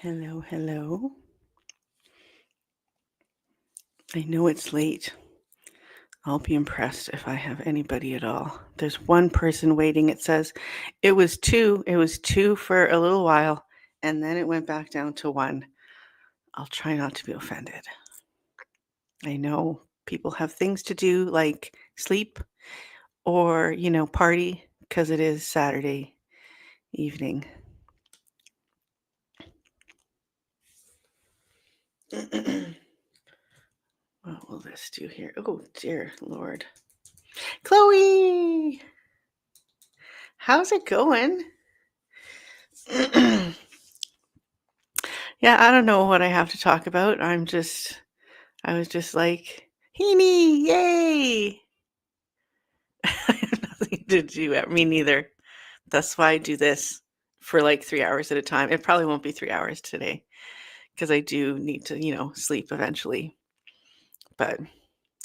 Hello, hello. I know it's late. I'll be impressed if I have anybody at all. There's one person waiting. It says it was two. It was two for a little while, and then it went back down to one. I'll try not to be offended. I know people have things to do like sleep or, party because it is Saturday evening. What will this do here? Oh, dear Lord. Chloe! How's it going? Yeah, I don't know what I have to talk about. I was just like, Heaney, yay! I have nothing to do. Me neither. That's why I do this for like 3 hours at a time. It probably won't be 3 hours today because I do need to, sleep eventually. But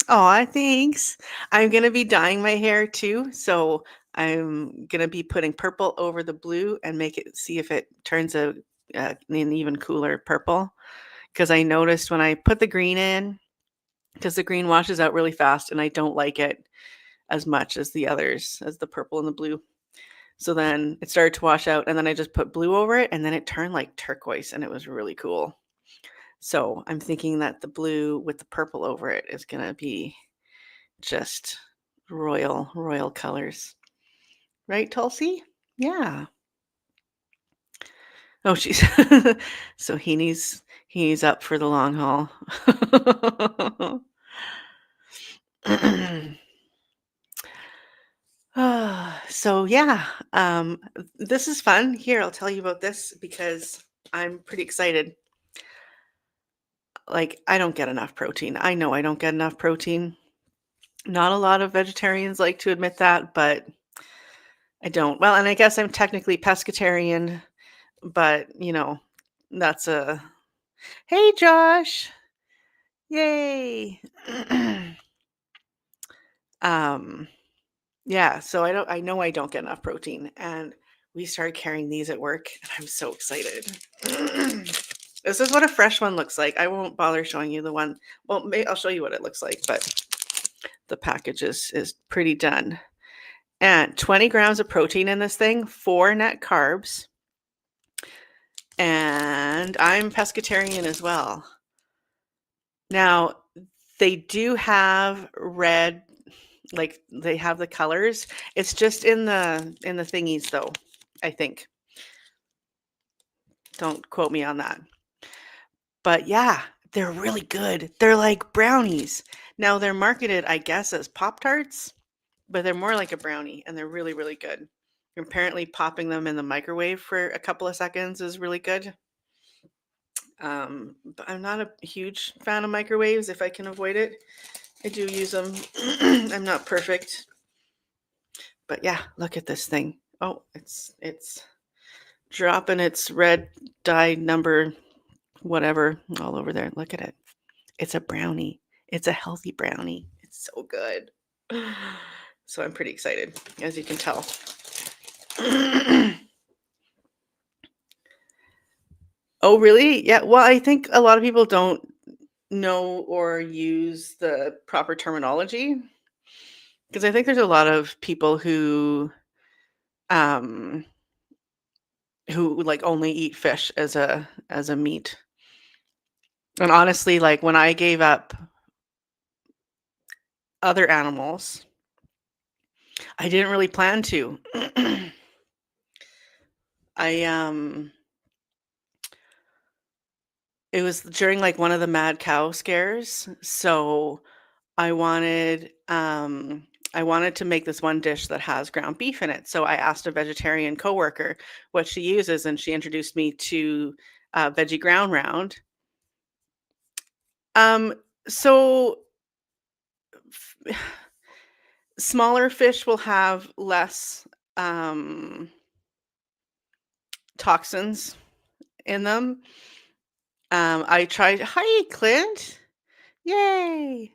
thanks. I'm gonna be dyeing my hair too, so I'm gonna be putting purple over the blue and see if it turns an even cooler purple. Because I noticed when I put the green in, because the green washes out really fast, and I don't like it as much as the others, as the purple and the blue. So then it started to wash out, and then I just put blue over it, and then it turned like turquoise, and it was really cool. So I'm thinking that the blue with the purple over it is gonna be just royal colors. Right, Tulsi? Yeah. Oh, she's so he's up for the long haul. So yeah, this is fun. Here, I'll tell you about this because I'm pretty excited. Like, I don't get enough protein. I know I don't get enough protein. Not a lot of vegetarians like to admit that, but I don't. Well, and I guess I'm technically pescatarian, but that's a hey, Josh. Yay. um Yeah, so I know I don't get enough protein, and we started carrying these at work, and I'm so excited. This is what a fresh one looks like. I won't bother showing you the one. Well, I'll show you what it looks like, but the package is pretty done. And 20 grams of protein in this thing, 4 net carbs, and I'm pescatarian as well. Now, they do have red, like they have the colors. It's just in the thingies though, I think. Don't quote me on that. But yeah, they're really good. They're like brownies. Now they're marketed, I guess, as Pop-Tarts, but they're more like a brownie, and they're really, really good. Apparently popping them in the microwave for a couple of seconds is really good. But I'm not a huge fan of microwaves if I can avoid it. I do use them. I'm not perfect. But yeah, look at this thing. Oh, it's dropping its red dye number whatever all over there. Look at it. It's a brownie. It's a healthy brownie. It's so good. So I'm pretty excited, as you can tell. Oh, really? Yeah. Well, I think a lot of people don't know or use the proper terminology, because I think there's a lot of people um who like only eat fish as a meat. And honestly, like when I gave up other animals, I didn't really plan to. I It was during like one of the mad cow scares, so I wanted I wanted to make this one dish that has ground beef in it. So I asked a vegetarian coworker what she uses, and she introduced me to veggie ground round. Um, so smaller fish will have less toxins in them. I tried. Hi, Clint. Yay!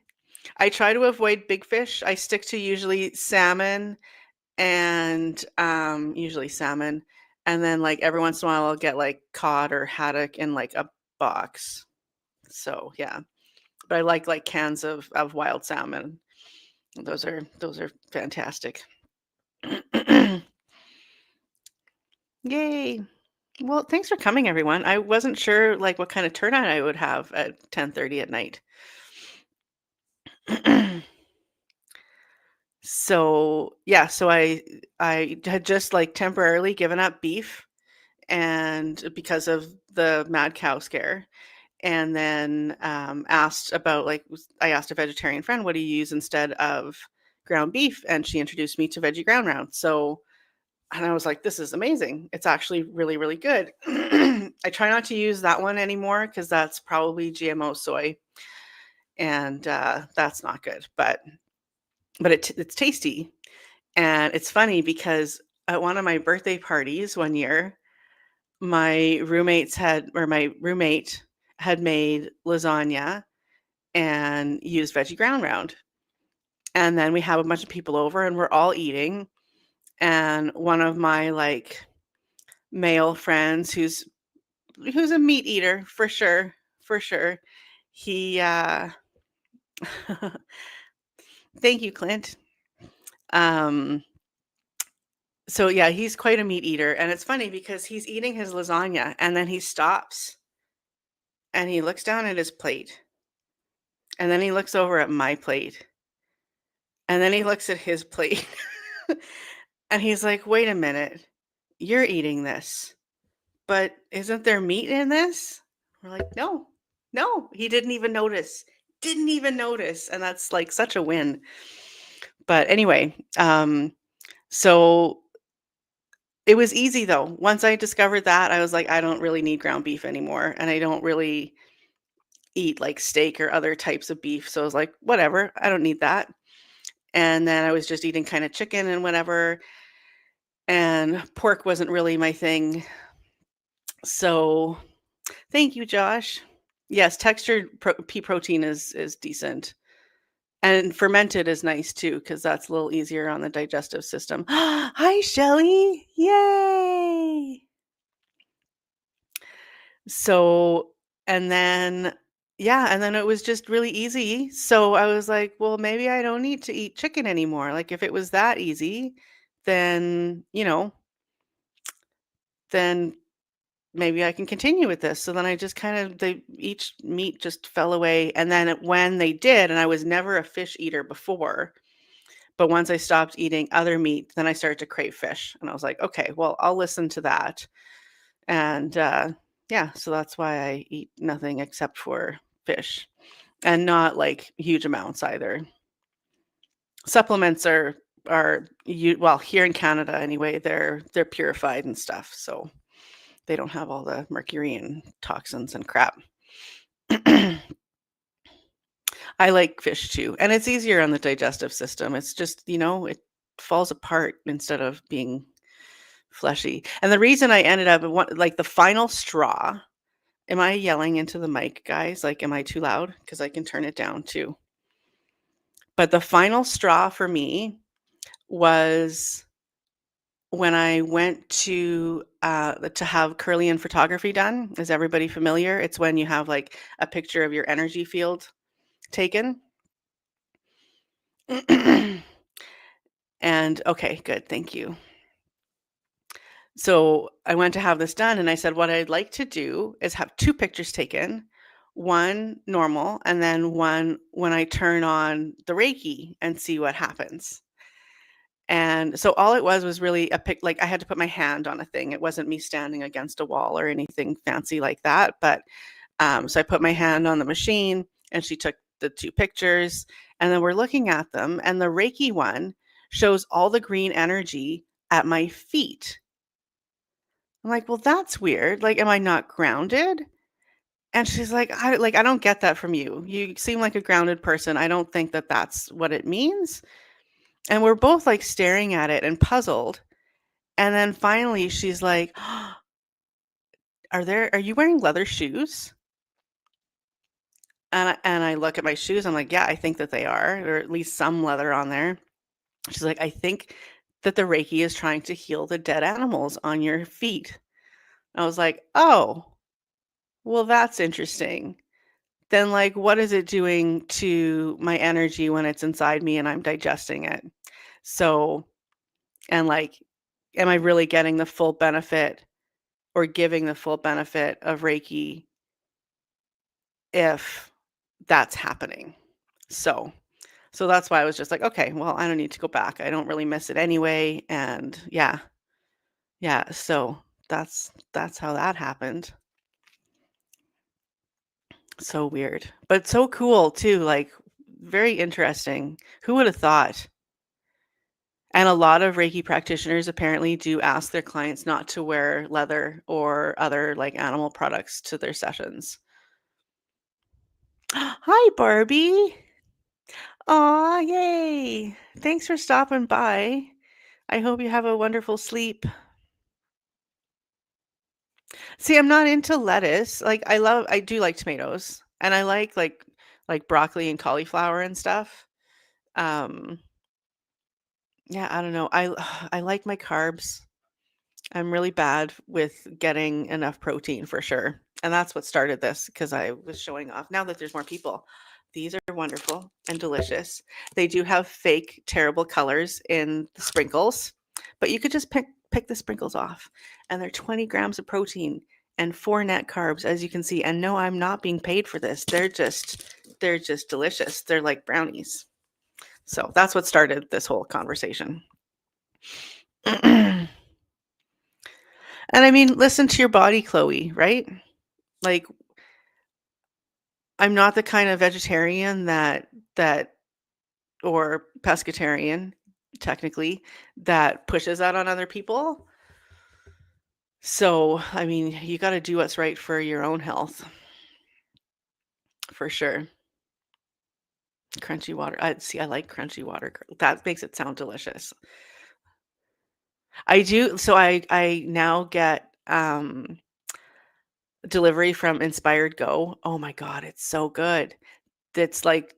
I try to avoid big fish. I stick to usually salmon And then, like, every once in a while, I'll get, like, cod or haddock in, like, a box. So, yeah. But I like cans of wild salmon. Those are fantastic. Yay. Well, thanks for coming, everyone. I wasn't sure, like, what kind of turnout I would have at 10:30 at night. So, yeah, so I had just, like, temporarily given up beef and because of the mad cow scare, and then, asked about, like, I asked a vegetarian friend, "What do you use instead of ground beef?" And she introduced me to veggie ground round. So and I was like, "This is amazing. It's actually really, really good." I try not to use that one anymore because that's probably GMO soy, and, that's not good, but it's tasty, and it's funny because at one of my birthday parties one year, my roommate had made lasagna and used veggie ground round, and then we have a bunch of people over, and we're all eating, and one of my, like, male friends who's a meat eater for sure. He, thank you, Clint. Um, so yeah, he's quite a meat eater, and it's funny because he's eating his lasagna, and then he stops, and he looks down at his plate, and then he looks over at my plate, and then he looks at his plate, and he's like, "Wait a minute, you're eating this, but isn't there meat in this?" We're like, "No, no." He didn't even notice, and that's, like, such a win. But anyway, so it was easy though. Once I discovered that, I was like, "I don't really need ground beef anymore," and I don't really eat, like, steak or other types of beef, so I was like, "Whatever, I don't need that." And then I was just eating kinda chicken and whatever, and pork wasn't really my thing. So thank you, Josh. Yes, textured pea protein is decent. And fermented is nice too, because that's a little easier on the digestive system. Hi, Shelly. Yay. So, and then, yeah, and then it was just really easy. So I was like, well, maybe I don't need to eat chicken anymore. Like if it was that easy, then, then maybe I can continue with this. So then I just kind of each meat just fell away. And then when they did, and I was never a fish eater before, but once I stopped eating other meat, then I started to crave fish. And I was like, okay, well, I'll listen to that. And yeah, so that's why I eat nothing except for fish and not like huge amounts either. Supplements well, here in Canada anyway, they're purified and stuff. So they don't have all the mercury and toxins and crap. I like fish too, and it's easier on the digestive system. It's just, it falls apart instead of being fleshy. And the reason I ended up like the final straw. Am I yelling into the mic, guys? Like, am I too loud? Because I can turn it down too. But the final straw for me was when I went to have Kirlian photography done. Is everybody familiar? It's when you have like a picture of your energy field taken. And okay, good. Thank you. So I went to have this done and I said, what I'd like to do is have two pictures taken, one normal, and then one when I turn on the Reiki and see what happens. And so all it was really a pic, like I had to put my hand on a thing. It wasn't me standing against a wall or anything fancy like that. But so I put my hand on the machine and she took the two pictures and then we're looking at them. And the Reiki one shows all the green energy at my feet. I'm like, "Well, that's weird. Like, am I not grounded?" And she's like, I don't get that from you. You seem like a grounded person. I don't think that that's what it means." And we're both like staring at it and puzzled. And then finally she's like, Are you wearing leather shoes?" And I look at my shoes. I'm like, "Yeah, I think that they are, or at least some leather on there." She's like, "I think that the Reiki is trying to heal the dead animals on your feet. I was like, "Oh, well, that's interesting." Then, like, what is it doing to my energy when it's inside me and I'm digesting it? So and, like, am I really getting the full benefit or giving the full benefit of Reiki if that's happening? So so that's why I was just like, "Okay, well, I don't need to go back. I don't really miss it anyway," and yeah, yeah, so that's how that happened. So weird, but so cool too, like, very interesting. Who would have thought? And a lot of Reiki practitioners apparently do ask their clients not to wear leather or other, like, animal products to their sessions. Hi, Barbie. Aw, yay. Thanks for stopping by. I hope you have a wonderful sleep. See, I'm not into lettuce. Like, I do like tomatoes, and I like broccoli and cauliflower and stuff. Um, yeah, I don't know. I like my carbs. I'm really bad with getting enough protein for sure. And that's what started this because I was showing off. Now that there's more people, these are wonderful and delicious. They do have fake, terrible colors in the sprinkles, but you could just pick the sprinkles off. And they're 20 grams of protein and 4 net carbs, as you can see. And no, I'm not being paid for this. They're just delicious. They're like brownies. So that's what started this whole conversation. And I mean, listen to your body, Chloe, right? Like, I'm not the kind of vegetarian that or pescatarian, technically, that pushes that on other people. So, I mean, you gotta do what's right for your own health, for sure. Crunchy water. I like crunchy water. That makes it sound delicious. I do. So I now get delivery from Inspired Go. Oh my god, it's so good. It's like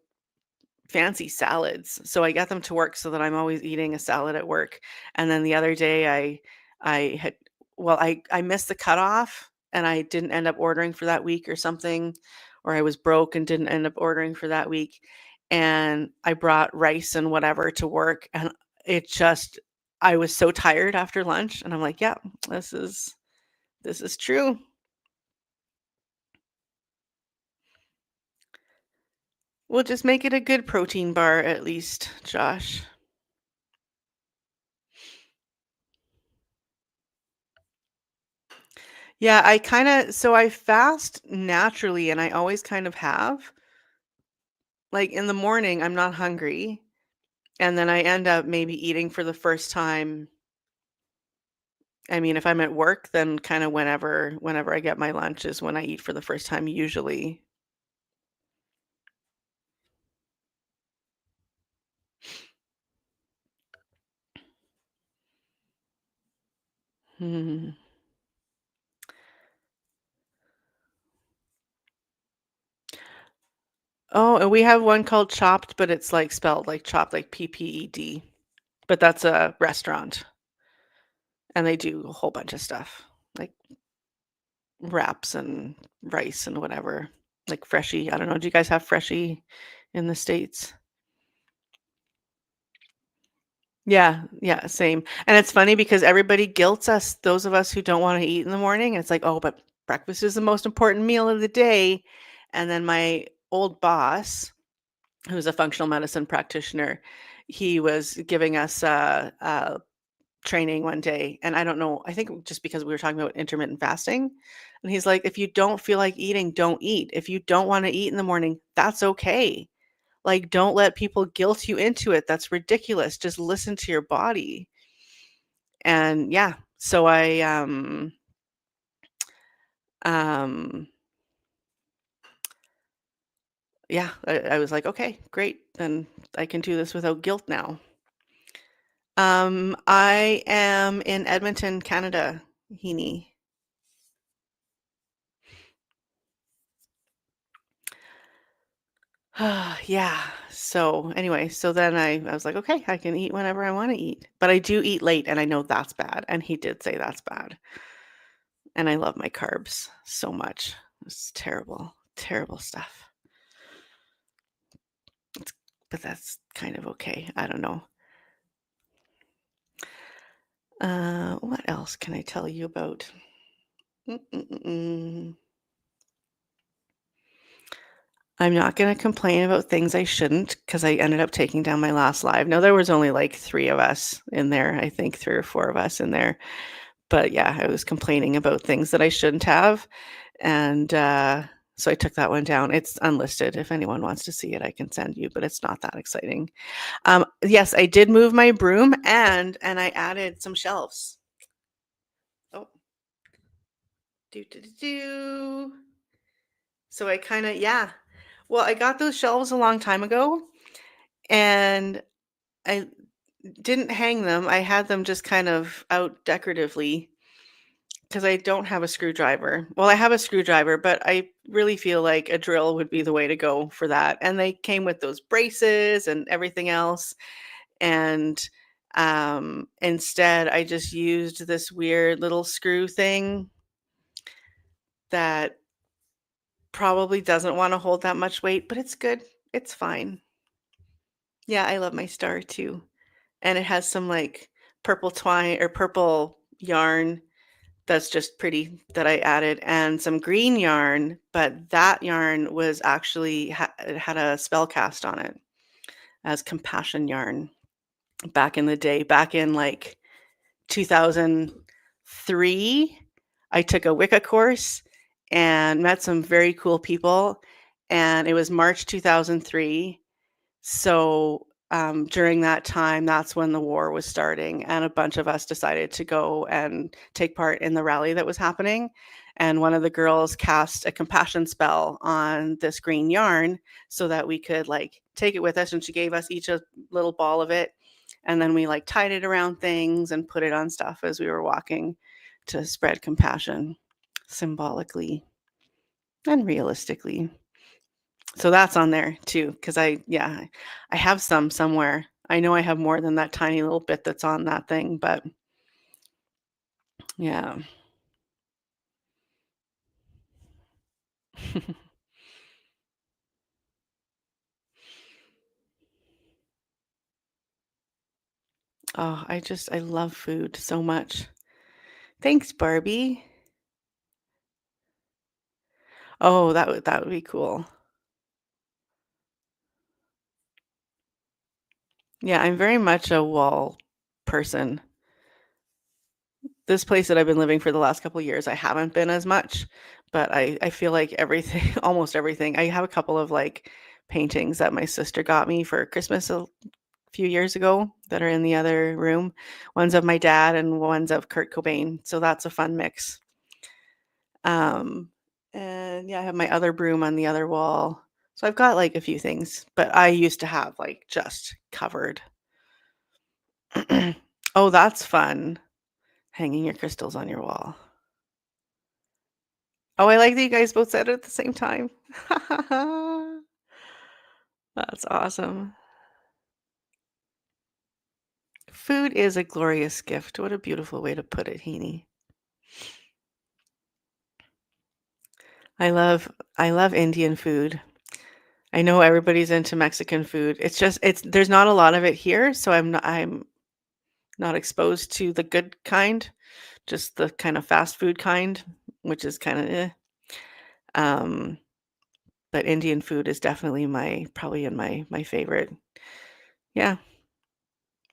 fancy salads. So I get them to work so that I'm always eating a salad at work. And then the other day I had well, I missed the cutoff and I didn't end up ordering for that week or something, or I was broke and didn't end up ordering for that week. And I brought rice and whatever to work and it just I was so tired after lunch and I'm like, yeah, this is true. We'll just make it a good protein bar at least, Josh. Yeah, I fast naturally and I always kind of have. Like in the morning, I'm not hungry. And then I end up maybe eating for the first time. I mean, if I'm at work, then kind of whenever I get my lunch is when I eat for the first time usually. Hmm. Oh, and we have one called Chopped, but it's like spelled like chopped like PPED. But that's a restaurant and they do a whole bunch of stuff. Like wraps and rice and whatever, like Freshie. I don't know, do you guys have Freshie in the States? Yeah, yeah, same. And it's funny because everybody guilts us, those of us who don't wanna eat in the morning, and it's like, "Oh, but breakfast is the most important meal of the day." And then my old boss, who's a functional medicine practitioner, he was giving us training one day, and I don't know, I think just because we were talking about intermittent fasting, and he's like, "If you don't feel like eating, don't eat. If you don't wanna eat in the morning, that's okay. Like, don't let people guilt you into it. That's ridiculous. Just listen to your body." And yeah, so um, yeah, I was like, "Okay, great. Then I can do this without guilt now." I am in Edmonton, Canada, Heaney. Yeah. So anyway, so then I was like, okay, I can eat whenever I want to eat. But I do eat late and I know that's bad. And he did say that's bad. And I love my carbs so much. It's terrible, terrible stuff. But that's kind of okay. I don't know. What else can I tell you about? Mm-mm-mm. I'm not going to complain about things I shouldn't because I ended up taking down my last live. Now, there was only like 3 of us in there, I think 3 or 4 of us in there. But yeah, I was complaining about things that I shouldn't have. And so I took that one down. It's unlisted. If anyone wants to see it, I can send you, but it's not that exciting. Yes, I did move my broom and I added some shelves. Oh, do do do do. So I kind of, yeah. Well, I got those shelves a long time ago and I didn't hang them. I had them just kind of out decoratively because I don't have a screwdriver. Well, I have a screwdriver, but I really feel like a drill would be the way to go for that. And they came with those braces and everything else. And instead, I just used this weird little screw thing that probably doesn't want to hold that much weight, but it's good. It's fine. Yeah, I love my star too. And it has some like purple twine or purple yarn that's just pretty that I added, and some green yarn, but that yarn was actually it had a spell cast on it as compassion yarn back in the day, back in like 2003. I took a Wicca course and met some very cool people, and it was March 2003. So during that time, that's when the war was starting, and a bunch of us decided to go and take part in the rally that was happening. And one of the girls cast a compassion spell on this green yarn so that we could like take it with us. And she gave us each a little ball of it. And then we like tied it around things and put it on stuff as we were walking to spread compassion symbolically and realistically. So that's on there too, because I have some somewhere. I know I have more than that tiny little bit that's on that thing, but yeah. Oh, I love food so much. Thanks, Barbie. Oh, that would be cool. Yeah, I'm very much a wall person. This place that I've been living for the last couple of years, I haven't been as much, but I feel like everything, almost everything. I have a couple of like paintings that my sister got me for Christmas a few years ago that are in the other room. One's of my dad and one's of Kurt Cobain. So that's a fun mix. Um, and yeah, I have my other broom on the other wall. So I've got like a few things, but I used to have like just covered. Oh, that's fun. Hanging your crystals on your wall. Oh, I like that you guys both said it at the same time. That's awesome. Food is a glorious gift. What a beautiful way to put it, Heaney. I love Indian food. I know everybody's into Mexican food. It's just there's not a lot of it here, so I'm not exposed to the good kind, just the kind of fast food kind, which is kind of Um, but Indian food is definitely my probably in my favorite. Yeah.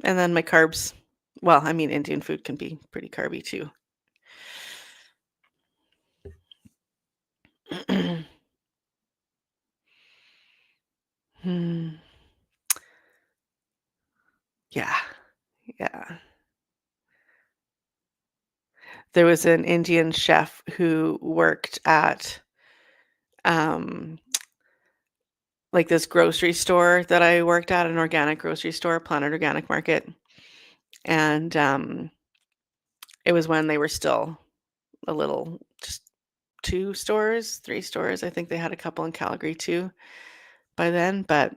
And then my carbs. Well, I mean Indian food can be pretty carby too. Hmm. Yeah. Yeah. There was an Indian chef who worked at um like this grocery store that I worked at, an organic grocery store, Planet Organic Market. And it was when they were still a little, just 2 stores, 3 stores. I think they had a couple in Calgary too by then, but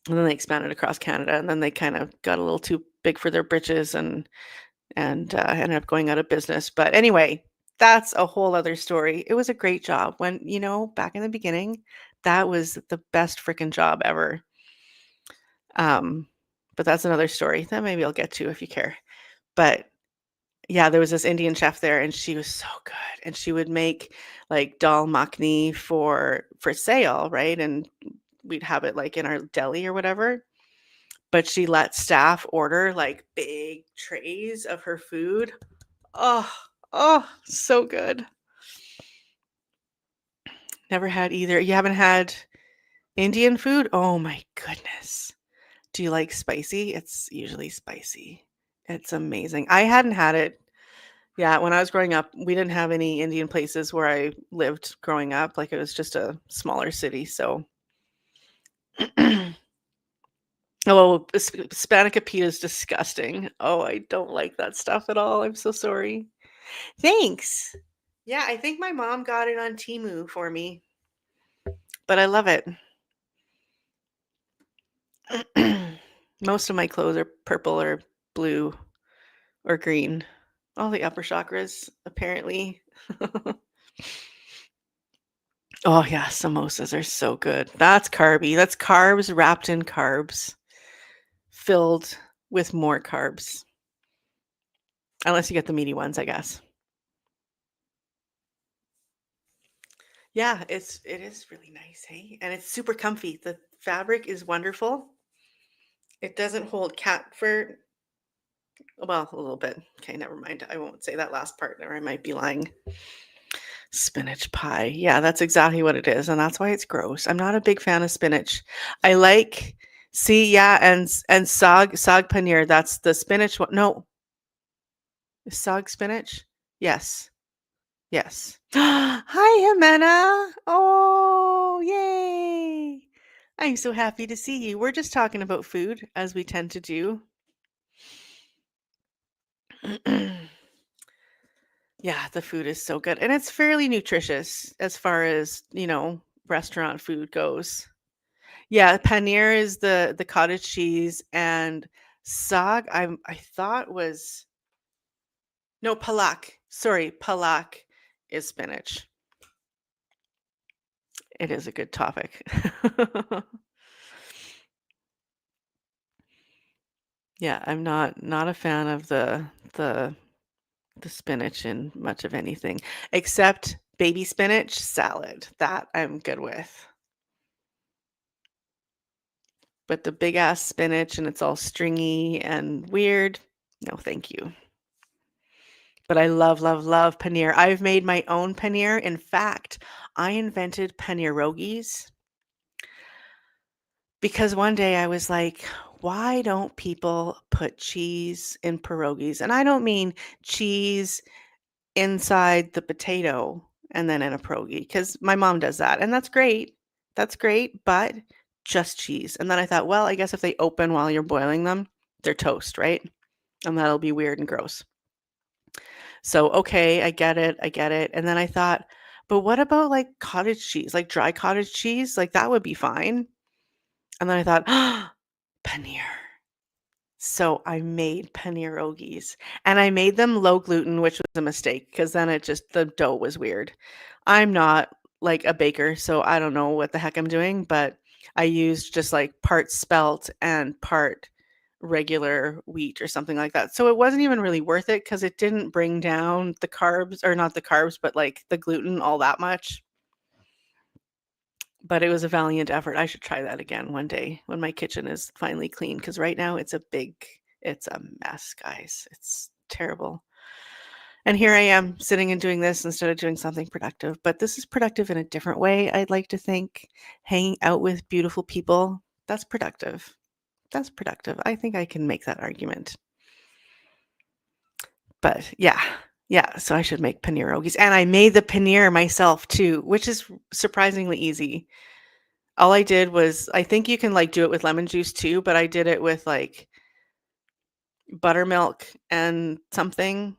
and then they expanded across Canada, and then they kind of got a little too big for their britches and ended up going out of business. But anyway, that's a whole other story. It was a great job when, back in the beginning, that was the best freaking job ever. Um, but that's another story that maybe I'll get to if you care. But yeah, there was this Indian chef there, and she was so good. And she would make like dal makhni for sale, right? And we'd have it like in our deli or whatever. But she let staff order like big trays of her food. Oh, oh, so good. Never had either. You haven't had Indian food? Oh my goodness. Do you like spicy? It's usually spicy. It's amazing. I hadn't had it. Yeah, when I was growing up, we didn't have any Indian places where I lived growing up. Like it was just a smaller city. So, oh, Spanakopita is disgusting. Oh, I don't like that stuff at all. I'm so sorry. Thanks. Yeah, I think my mom got it on Temu for me, but I love it. Most of my clothes are purple or blue or green. All the upper chakras, apparently. Oh, yeah, samosas are so good. That's carby. That's carbs wrapped in carbs, filled with more carbs. Unless you get the meaty ones, I guess. Yeah, it is really nice, hey? And it's super comfy. The fabric is wonderful. It doesn't hold cat fur. Well, a little bit. Okay, never mind. I won't say that last part or I might be lying. Spinach pie. Yeah, that's exactly what it is, and that's why it's gross. I'm not a big fan of spinach. I like see, yeah, and sag paneer, that's the spinach one. No, sag spinach? Yes. Yes. Hi, Jimena. Oh, yay. I'm so happy to see you. We're just talking about food, as we tend to do. Yeah, the food is so good, and it's fairly nutritious as far as, restaurant food goes. Yeah, paneer is the cottage cheese, and sag I thought was no, palak. Sorry, palak is spinach. It is a good topic. Yeah, I'm not a fan of the spinach in much of anything, except baby spinach salad. That I'm good with. But the big ass spinach and it's all stringy and weird, no, thank you. But I love, love, love paneer. I've made my own paneer. In fact, I invented paneerogis because one day I was like, why don't people put cheese in pierogies? And I don't mean cheese inside the potato and then in a pierogi because my mom does that. And that's great. That's great, but just cheese. And then I thought, well, I guess if they open while you're boiling them, they're toast, right? And that'll be weird and gross. So, okay, I get it, I get it. And then I thought, but what about like cottage cheese, like dry cottage cheese? Like that would be fine. And then I thought, paneer. So I made paneerogis and I made them low gluten, which was a mistake because then the dough was weird. I'm not like a baker, so I don't know what the heck I'm doing, but I used just like part spelt and part regular wheat or something like that. So it wasn't even really worth it because it didn't bring down the carbs, or not the carbs, but like the gluten all that much. But it was a valiant effort. I should try that again one day when my kitchen is finally clean because right now it's a mess, guys. It's terrible. And here I am sitting and doing this instead of doing something productive. But this is productive in a different way, I'd like to think. Hanging out with beautiful people, that's productive. That's productive. I think I can make that argument. But yeah. Yeah, so I should make paneerogis. And I made the paneer myself too, which is surprisingly easy. All I did was I think you can, like, do it with lemon juice too, but I did it with, like, buttermilk and something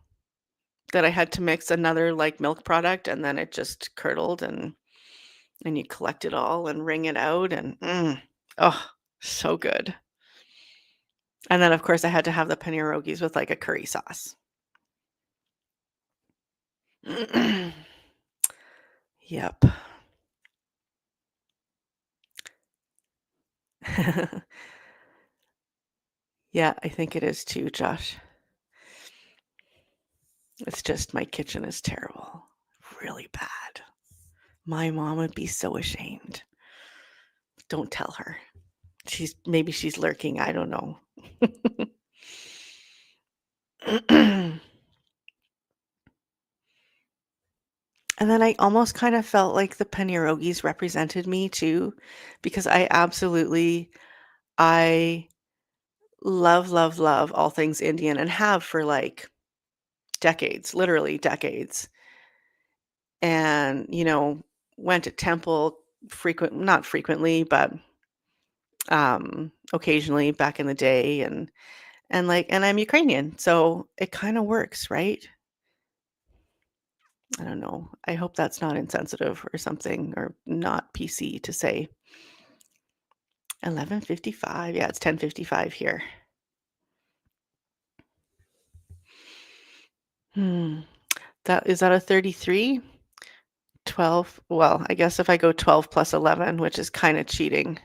that I had to mix another, like, milk product, and then it just curdled and you collect it all and wring it out and, oh, So good. And then, of course, I had to have the pierogies with, like, a curry sauce. Yep. Yeah, I think it is too, Josh. It's just my kitchen is terrible. Really bad. My mom would be so ashamed. Don't tell her. Maybe she's lurking, I don't know. And then I almost kind of felt like the pierogies represented me too, because I love, love, love all things Indian and have for like decades, literally decades. And, went to temple not frequently, but occasionally back in the day and I'm Ukrainian, so it kind of works, right? I don't know. I hope that's not insensitive or something or not PC to say. 11:55. Yeah, it's 10:55 here. Hmm. That a 33? 12. Well, I guess if I go 12 plus 11, which is kind of cheating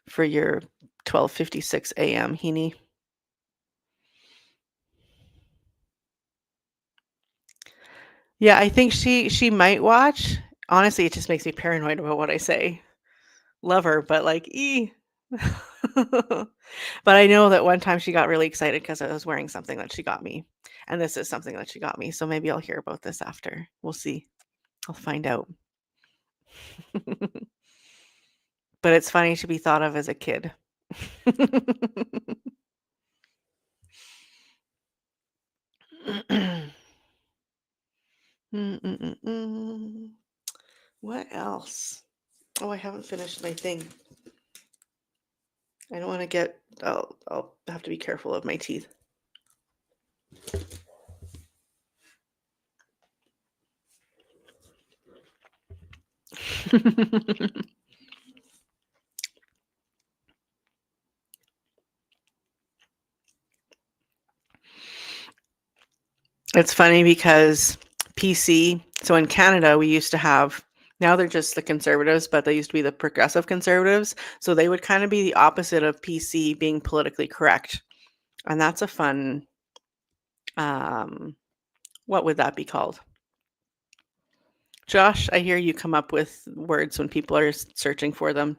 for your 12:56 a.m. Heaney. Yeah, I think she might watch. Honestly, it just makes me paranoid about what I say. Love her, but like, But I know that one time she got really excited because I was wearing something that she got me, and this is something that she got me, so maybe I'll hear about this after. We'll see. I'll find out. But it's funny to be thought of as a kid. Mm-mm-mm-mm. What else? Oh, I haven't finished my thing. I don't wanna get I'll have to be careful of my teeth. It's funny because PC so in Canada, we used to have now they're just the conservatives, but they used to be the progressive conservatives, so they would kinda be the opposite of PC being politically correct, and that's a fun, um what would that be called? Josh, I hear you come up with words when people are searching for them.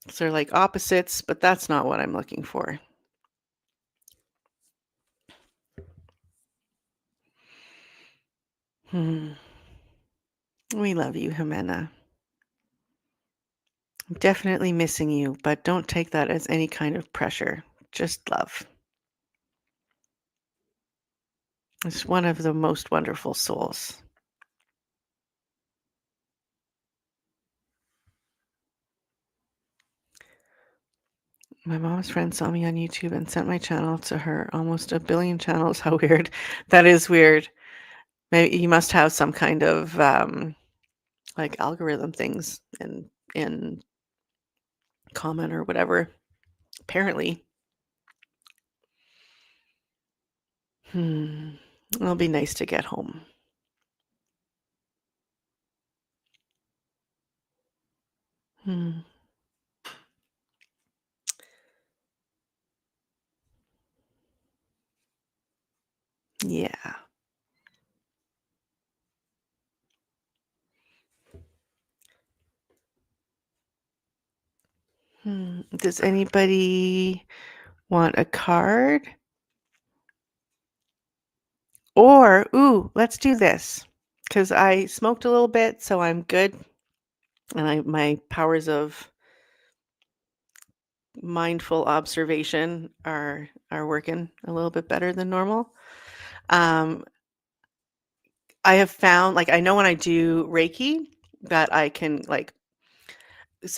So they're like opposites, but that's not what I'm looking for. Hmm. We love you, Jimena. I'm definitely missing you, but don't take that as any kind of pressure. Just love. It's one of the most wonderful souls. My mom's friend saw me on YouTube and sent my channel to her. Almost a billion channels. How weird. That is weird. Maybe you must have some kind of like algorithm things in comment or whatever. Apparently. Hmm. It'll be nice to get home. Hmm. Yeah. Does anybody want a card? Or, ooh, let's do this because I smoked a little bit, so I'm good. And my powers of mindful observation are working a little bit better than normal. Um, I have found, like, I know when I do Reiki that I can like.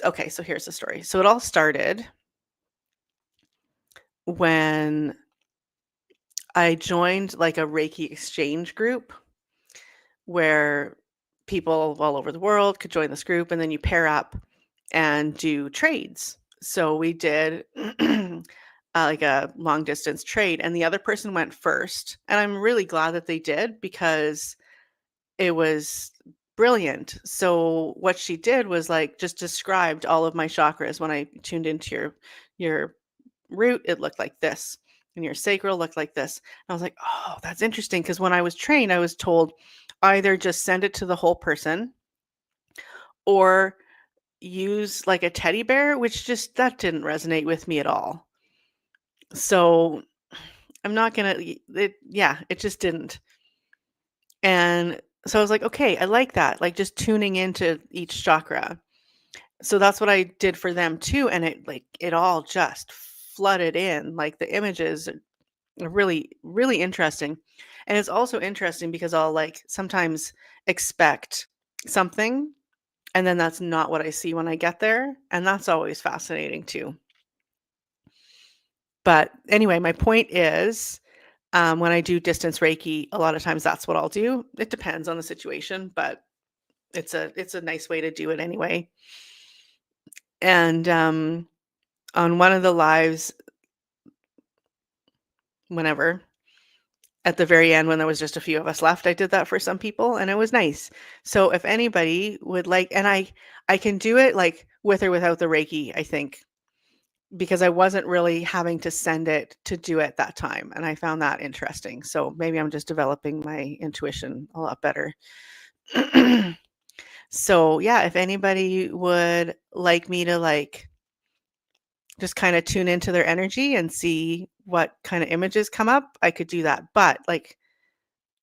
Okay, so here's the story. So it all started when I joined like a Reiki exchange group where people all over the world could join this group and then you pair up and do trades. So we did like a long distance trade, and the other person went first. And I'm really glad that they did because it was brilliant. So what she did was like just described all of my chakras. When I tuned into your root, it looked like this. And your sacral looked like this. And I was like, oh, that's interesting. Because when I was trained, I was told either just send it to the whole person or use like a teddy bear, which just that didn't resonate with me at all. So I'm not gonna it just didn't. And so I was like, okay, I like that. Like just tuning into each chakra. So that's what I did for them too. And it all just flooded in. Like the images are really, really interesting. And it's also interesting because I'll like sometimes expect something and then that's not what I see when I get there. And that's always fascinating too. But anyway, my point is, when I do distance Reiki, a lot of times that's what I'll do. It depends on the situation, but it's a nice way to do it anyway. And on one of the lives, whenever at the very end, when there was just a few of us left, I did that for some people, and it was nice. So if anybody would like, and I can do it like with or without the Reiki, I think, because I wasn't really having to send it to do it that time, and I found that interesting. So maybe I'm just developing my intuition a lot better. So, yeah, if anybody would like me to, like, just kinda tune into their energy and see what kinda images come up, I could do that. But, like,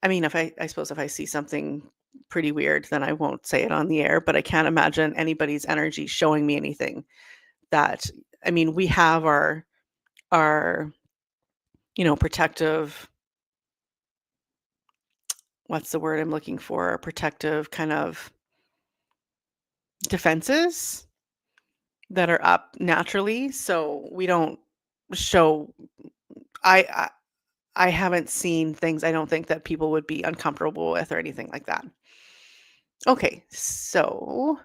I mean, if I suppose if I see something pretty weird, then I won't say it on the air, but I can't imagine anybody's energy showing me anything that I mean, we have our protective what's the word I'm looking for? Our protective kind of defenses that are up naturally, so we don't show I I I haven't seen things I don't think that people would be uncomfortable with or anything like that. Okay, so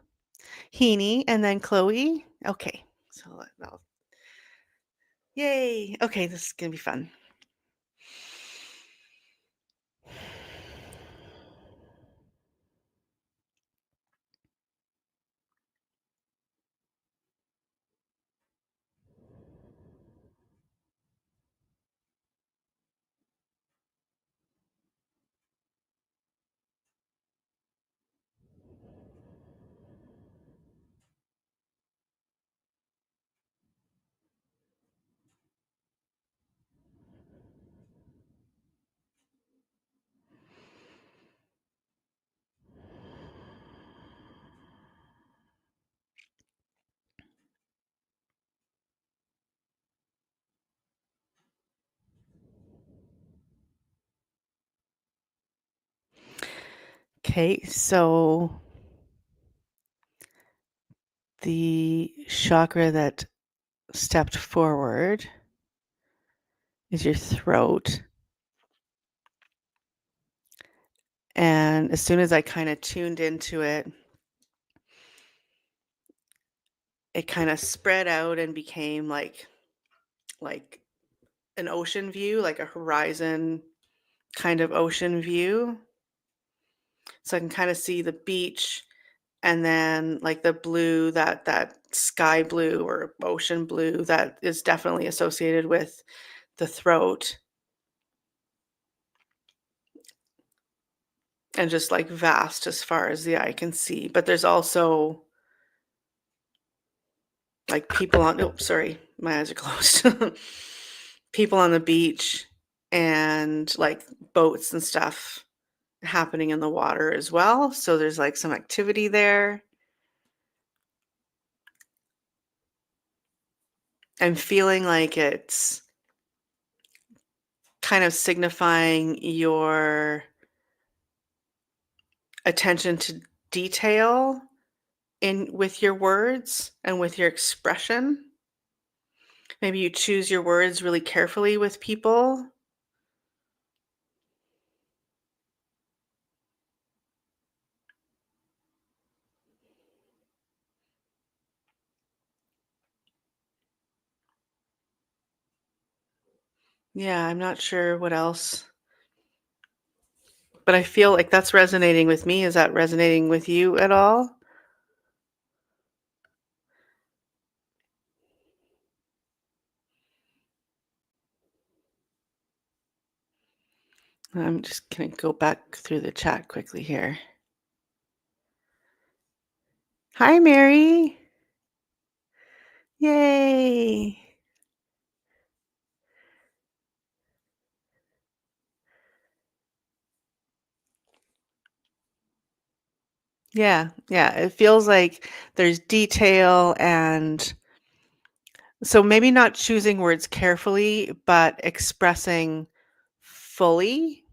Heaney and then Chloe. Okay, so yay. Okay, this is gonna be fun. Okay, so the chakra that stepped forward is your throat. And as soon as I kind of tuned into it, it kind of spread out and became like an ocean view, like a horizon kind of ocean view. So I can kind of see the beach and then like the blue, that sky blue or ocean blue that is definitely associated with the throat and just like vast as far as the eye can see. But there's also like people on oh, sorry, my eyes are closed. People on the beach and like boats and stuff happening in the water as well. So there's like some activity there. I'm feeling like it's kind of signifying your attention to detail in with your words and with your expression. Maybe you choose your words really carefully with people. Yeah, I'm not sure what else, but I feel like that's resonating with me. Is that resonating with you at all? I'm just gonna go back through the chat quickly here. Hi, Mary. Yay. Yeah, yeah. It feels like there's detail and so maybe not choosing words carefully, but expressing fully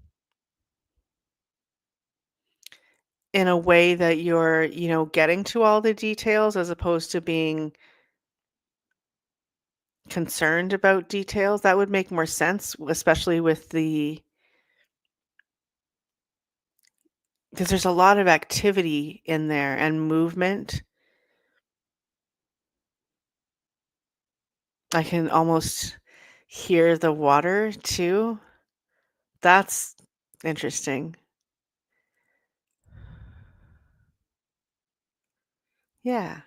in a way that you're, getting to all the details as opposed to being concerned about details. That would make more sense, especially with because there's a lot of activity in there and movement. I can almost hear the water too. That's interesting. Yeah.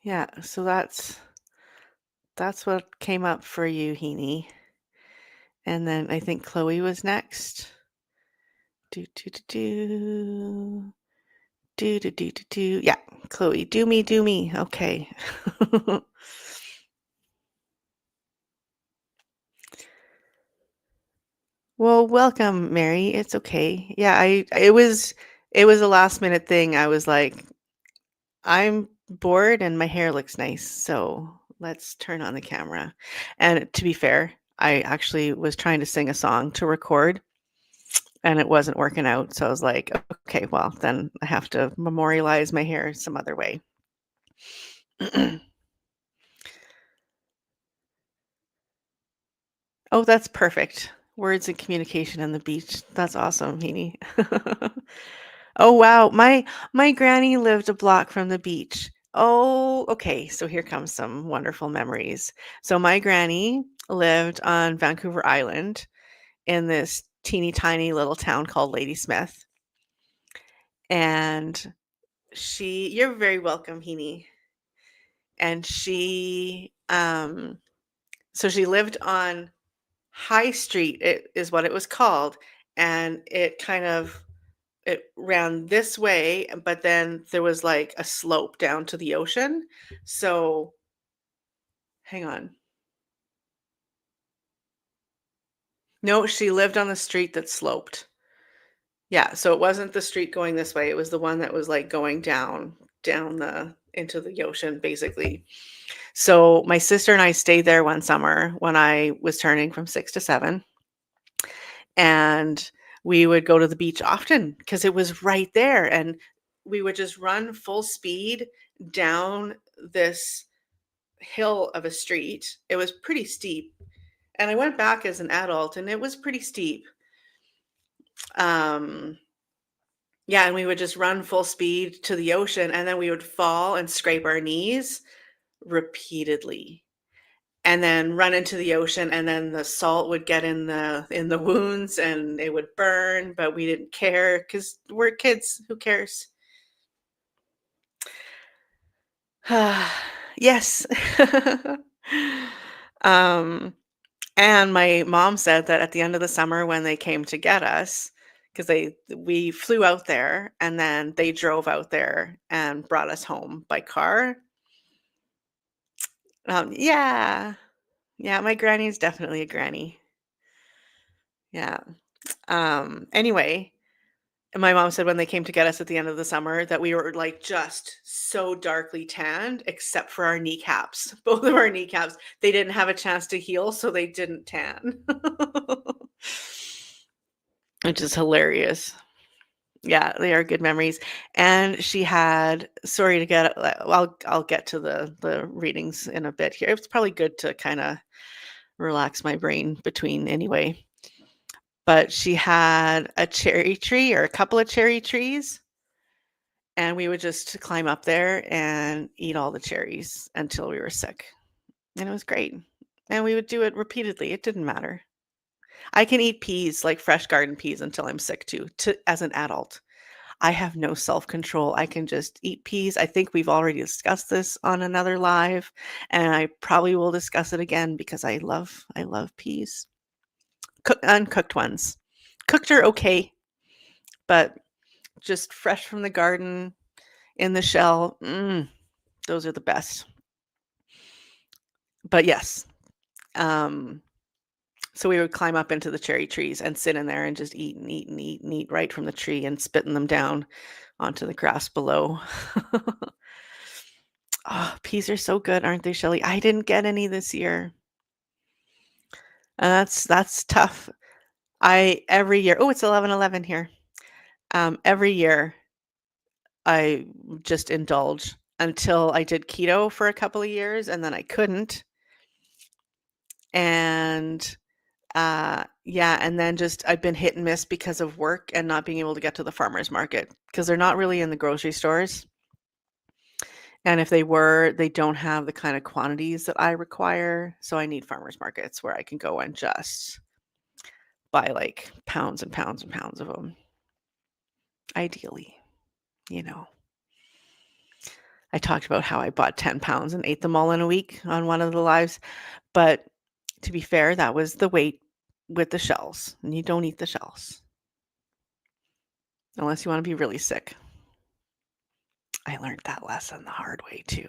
Yeah. So that's what came up for you, Heaney. And then I think Chloe was next. Do do do do. Do do do do do. Yeah, Chloe, do me, do me. Okay. Well, welcome, Mary. It's okay. Yeah, it was a last minute thing. I was like, I'm bored and my hair looks nice, so let's turn on the camera. And to be fair, I actually was trying to sing a song to record and it wasn't working out. So I was like, okay, well, then I have to memorialize my hair some other way. Oh, that's perfect. Words and communication on the beach. That's awesome, Heaney. Oh, wow. My granny lived a block from the beach. Oh, okay. So here comes some wonderful memories. So my granny lived on Vancouver Island in this teeny tiny little town called Ladysmith. And you're very welcome, Heaney. And so she lived on High Street, it is what it was called, and it ran this way, but then there was, like, a slope down to the ocean. So hang on. No, she lived on the street that sloped. Yeah, so it wasn't the street going this way, it was the one that was, like, going down the into the ocean, basically. So my sister and I stayed there one summer when I was turning from 6 to 7. And we would go to the beach often because it was right there, and we would just run full speed down this hill of a street. It was pretty steep, and I went back as an adult, and it was pretty steep. Um, yeah, and we would just run full speed to the ocean, and then we would fall and scrape our knees repeatedly. And then run into the ocean, and then the salt would get in the wounds and it would burn, but we didn't care because 'cause we're kids, who cares? Yes. Um, and my mom said that at the end of the summer when they came to get us, because we flew out there and then they drove out there and brought us home by car. Yeah. Yeah, my granny is definitely a granny. Yeah. Anyway, and my mom said when they came to get us at the end of the summer that we were like just so darkly tanned except for our kneecaps. Both of our kneecaps, they didn't have a chance to heal, so they didn't tan. Which is hilarious. Yeah, they are good memories. And she had sorry to get I'll get to the readings in a bit here. It's probably good to kind of relax my brain between anyway. But she had a cherry tree or a couple of cherry trees, and we would just climb up there and eat all the cherries until we were sick. and it was great. And we would do it repeatedly. It didn't matter. I can eat peas, like fresh garden peas, until I'm sick too, as an adult. I have no self-control. I can just eat peas. I think we've already discussed this on another live, and I probably will discuss it again because I love peas. Uncooked ones. Cooked are okay, but just fresh from the garden in the shell, those are the best. But yes, um, so we would climb up into the cherry trees and sit in there and just eat and eat and eat and eat right from the tree and spitting them down onto the grass below. Oh, peas are so good, aren't they, Shelly? I didn't get any this year. That's tough. I every year. Oh, it's 11:11 here. Every year I just indulge until I did keto for a couple of years and then I couldn't. And yeah, and then just I've been hit and miss because of work and not being able to get to the farmers market because they're not really in the grocery stores. And if they were, they don't have the kind of quantities that I require. So I need farmers markets where I can go and just buy like pounds and pounds and pounds of them. Ideally, you know. I talked about how I bought 10 pounds and ate them all in a week on one of the lives. But to be fair, that was the weight with the shells. And you don't eat the shells unless you want to be really sick. I learned that lesson the hard way too.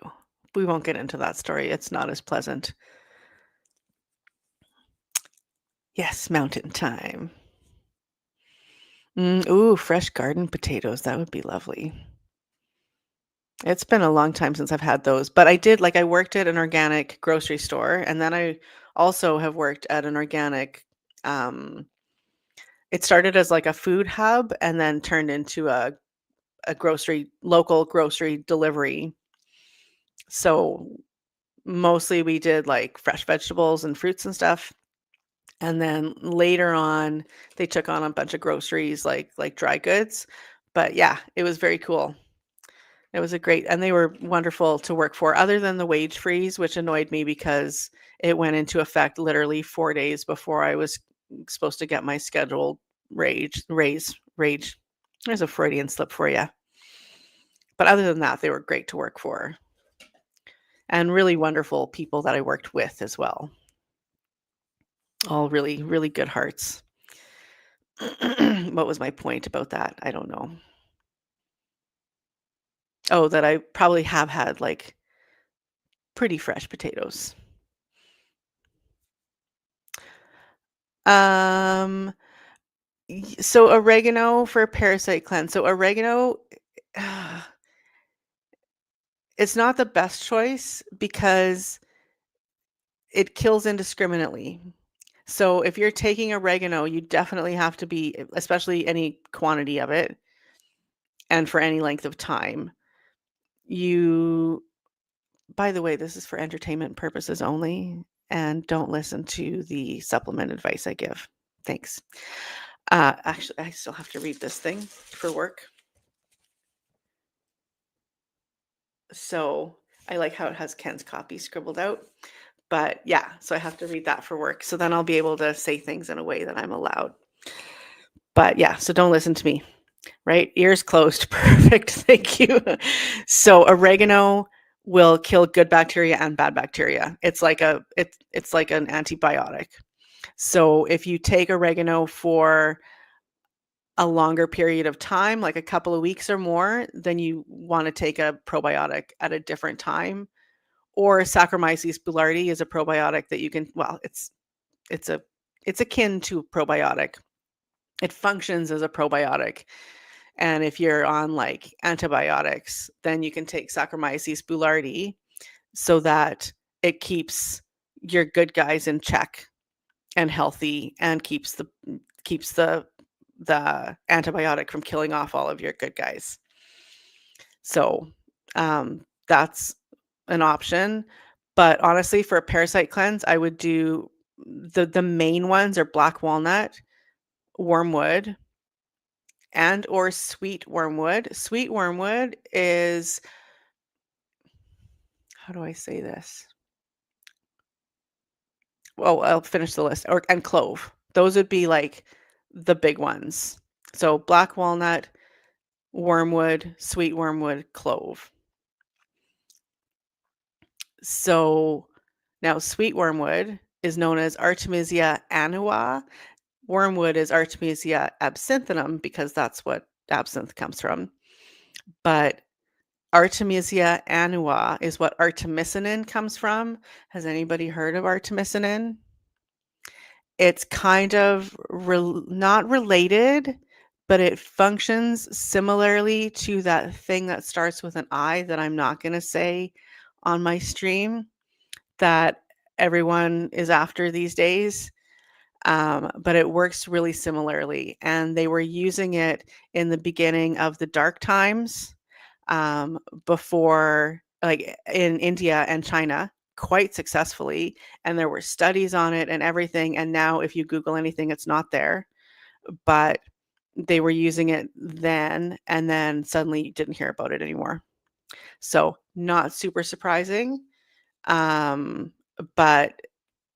We won't get into that story. It's not as pleasant. Yes, mountain time. Ooh, fresh garden potatoes. That would be lovely. It's been a long time since I've had those, but I worked at an organic grocery store, and then I also have worked at an organic, um, it started as like a food hub and then turned into a local grocery delivery. So mostly we did like fresh vegetables and fruits and stuff. And then later on, they took on a bunch of groceries like dry goods. But yeah, it was very cool. It was a great, and they were wonderful to work for, other than the wage freeze, which annoyed me because it went into effect literally 4 days before I was supposed to get my scheduled rage. There's a Freudian slip for you. But other than that, they were great to work for, and really wonderful people that I worked with as well. All really, really good hearts. What was my point about that? I don't know. Oh, that I probably have had like pretty fresh potatoes. Um, so oregano for parasite cleanse. So oregano, it's not the best choice because it kills indiscriminately. So if you're taking oregano, you definitely have to be, especially any quantity of it, and for any length of time. You, by the way, this is for entertainment purposes only, and don't listen to the supplement advice I give. Thanks. Actually, I still have to read this thing for work. So I like how it has Ken's copy scribbled out. But yeah, so I have to read that for work. So then I'll be able to say things in a way that I'm allowed. But yeah, so don't listen to me, right? Ears closed. Perfect. Thank you. So oregano will kill good bacteria and bad bacteria. It's like an antibiotic. So if you take oregano for a longer period of time, like a couple of weeks or more, then you want to take a probiotic at a different time. Or Saccharomyces boulardii is a probiotic that you can, well, it's a it's akin to a probiotic. It functions as a probiotic. And if you're on like antibiotics, then you can take Saccharomyces boulardii so that it keeps your good guys in check and healthy and keeps the antibiotic from killing off all of your good guys. So that's an option. But honestly, for a parasite cleanse, I would do the main ones are black walnut, wormwood, and or sweet wormwood. Sweet wormwood is, how do I say this? well, I'll finish the list, and clove. Those would be like the big ones. So black walnut, wormwood, sweet wormwood, clove. So now sweet wormwood is known as Artemisia annua. Wormwood is Artemisia absinthinum because that's what absinthe comes from. But Artemisia annua is what artemisinin comes from. Has anybody heard of artemisinin? It's kind of not related, but it functions similarly to that thing that starts with an I that I'm not going to say on my stream that everyone is after these days. But it works really similarly. And they were using it in the beginning of the dark times, before, like in India and China, quite successfully. And there were studies on it and everything. And now, if you Google anything, it's not there. But they were using it then, and then suddenly you didn't hear about it anymore. So, not super surprising. But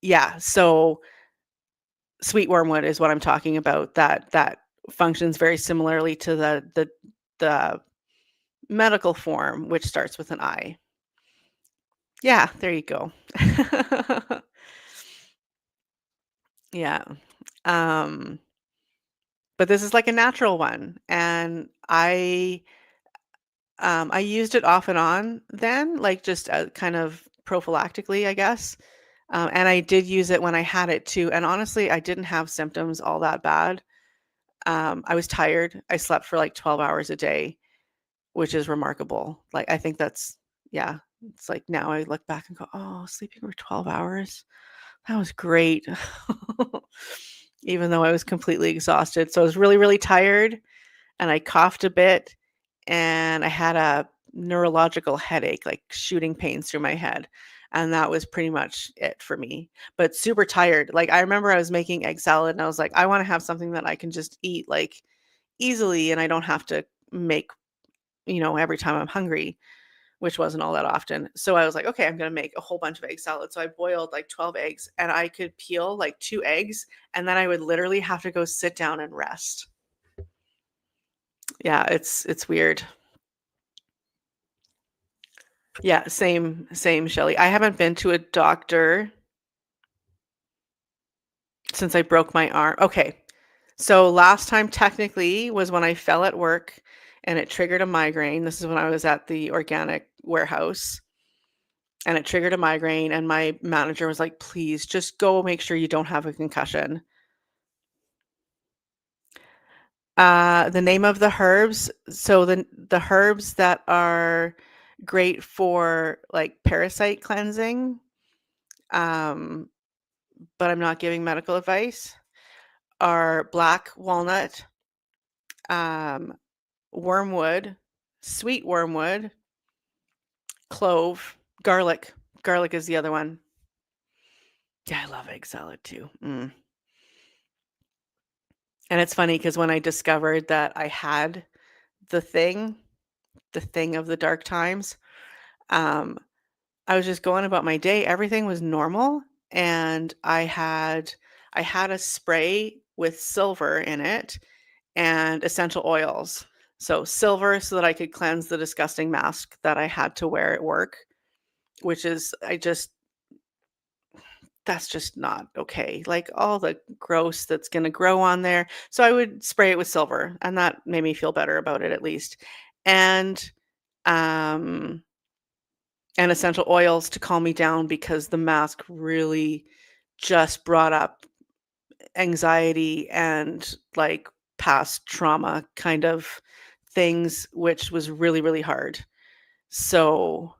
yeah, so sweet wormwood is what I'm talking about. That functions very similarly to the medical form, which starts with an I. Yeah, there you go. Yeah. Um, but this is like a natural one, and I used it off and on then, like just kind of prophylactically, I guess. And I did use it when I had it too. And honestly, I didn't have symptoms all that bad. I was tired. I slept for like 12 hours a day, which is remarkable. Like, I think that's, yeah, it's like now I look back and go, oh, sleeping for 12 hours. That was great. Even though I was completely exhausted. So I was really, really tired, and I coughed a bit, and I had a neurological headache, like shooting pains through my head. And that was pretty much it for me. But super tired. Like, I remember I was making egg salad, and I was like, I want to have something that I can just eat like easily, and I don't have to make, every time I'm hungry, which wasn't all that often. So I was like, okay, I'm going to make a whole bunch of egg salad. So I boiled like 12 eggs, and I could peel like 2 eggs, and then I would literally have to go sit down and rest. Yeah, it's weird. Yeah, same, Shelly. I haven't been to a doctor since I broke my arm. Okay. So last time technically was when I fell at work and it triggered a migraine. This is when I was at the organic warehouse, and it triggered a migraine, and my manager was like, "Please just go make sure you don't have a concussion." The name of the herbs, so the herbs that are great for like parasite cleansing, um, but I'm not giving medical advice, are black walnut, um, wormwood, sweet wormwood, clove, garlic. Garlic is the other one. Yeah, I love egg salad too. And it's funny because when I discovered that I had the thing of the dark times, um, I was just going about my day. Everything was normal, and I had a spray with silver in it and essential oils. So silver so that I could cleanse the disgusting mask that I had to wear at work, which is that's just not okay. Like all the gross that's going to grow on there. So I would spray it with silver, and that made me feel better about it at least. And um and essential oils to calm me down because the mask really just brought up anxiety and like past trauma kind of things, which was really, really hard. So,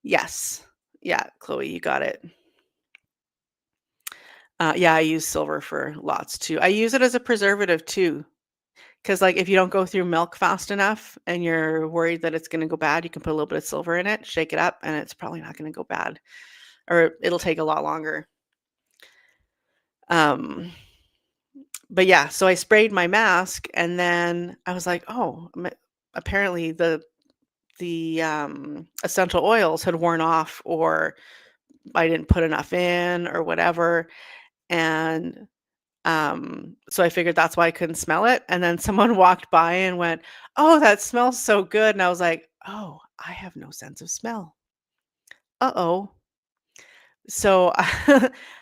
yes. Yeah, Chloe, you got it. Yeah, I use silver for lots too. I use it as a preservative too, because like if you don't go through milk fast enough and you're worried that it's going to go bad, you can put a little bit of silver in it, shake it up, and it's probably not going to go bad, or it'll take a lot longer. Um, but yeah, so I sprayed my mask, and then I was like, oh, apparently the essential oils had worn off, or I didn't put enough in or whatever, and, so I figured that's why I couldn't smell it, and then someone walked by and went, "Oh, that smells so good," and I was like, "Oh, I have no sense of smell. Uh-oh." So,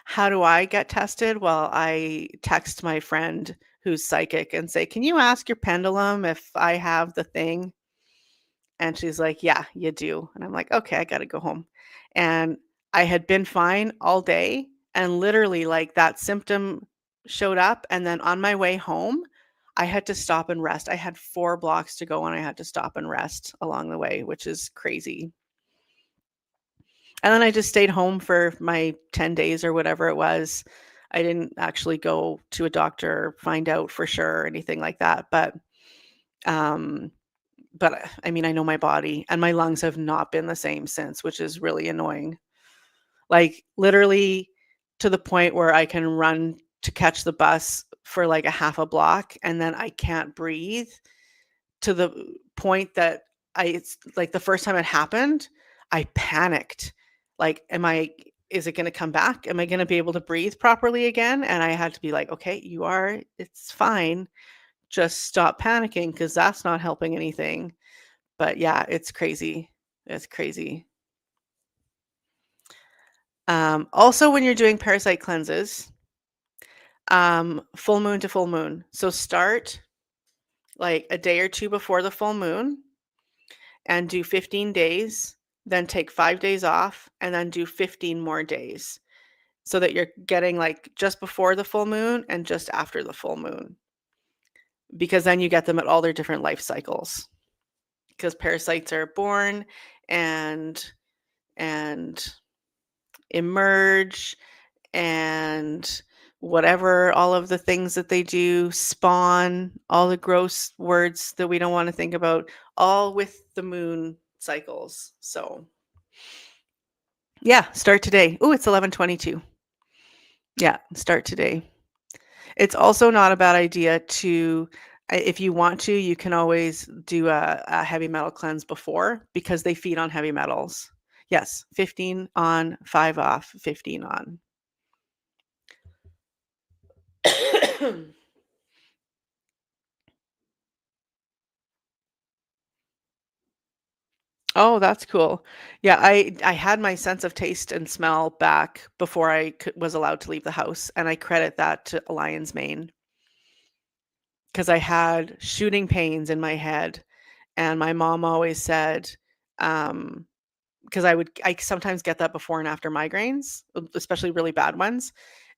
how do I get tested? Well, I text my friend who's psychic and say, "Can you ask your pendulum if I have the thing?" And she's like, "Yeah, you do." And I'm like, "Okay, I gotta go home." And I had been fine all day, and literally, like, that symptom showed up, and then on my way home, I had to stop and rest. I had 4 blocks to go, and I had to stop and rest along the way, which is crazy. And then I just stayed home for my 10 days or whatever it was. I didn't actually go to a doctor or find out for sure or anything like that, um, I mean, I know my body and my lungs have not been the same since, which is really annoying. Like, literally to the point where I can run to catch the bus for, like, a half a block, and then I can't breathe to the point that it's like the first time it happened, I panicked. Like, is it gonna come back? Am I gonna be able to breathe properly again? And I had to be like, "Okay, it's fine. Just stop panicking because that's not helping anything." But yeah, it's crazy. It's crazy. Also when you're doing parasite cleanses, full moon to full moon. So start like a day or 2 before the full moon and do 15 days, then take 5 days off, and then do 15 more days so that you're getting like just before the full moon and just after the full moon, because then you get them at all their different life cycles. Because parasites are born and and emerge and whatever, all of the things that they do, spawn, all the gross words that we don't want to think about, all with the moon cycles. So yeah, start today. Oh, it's 11:22. Yeah, start today. It's also not a bad idea to, if you want to, you can always do a heavy metal cleanse before because they feed on heavy metals. Yes, 15 on, 5 off, 15 on. Oh, that's cool. Yeah, I had my sense of taste and smell back before was allowed to leave the house, and I credit that to lion's mane because I had shooting pains in my head, and my mom always said, um, because I sometimes get that before and after migraines, especially really bad ones.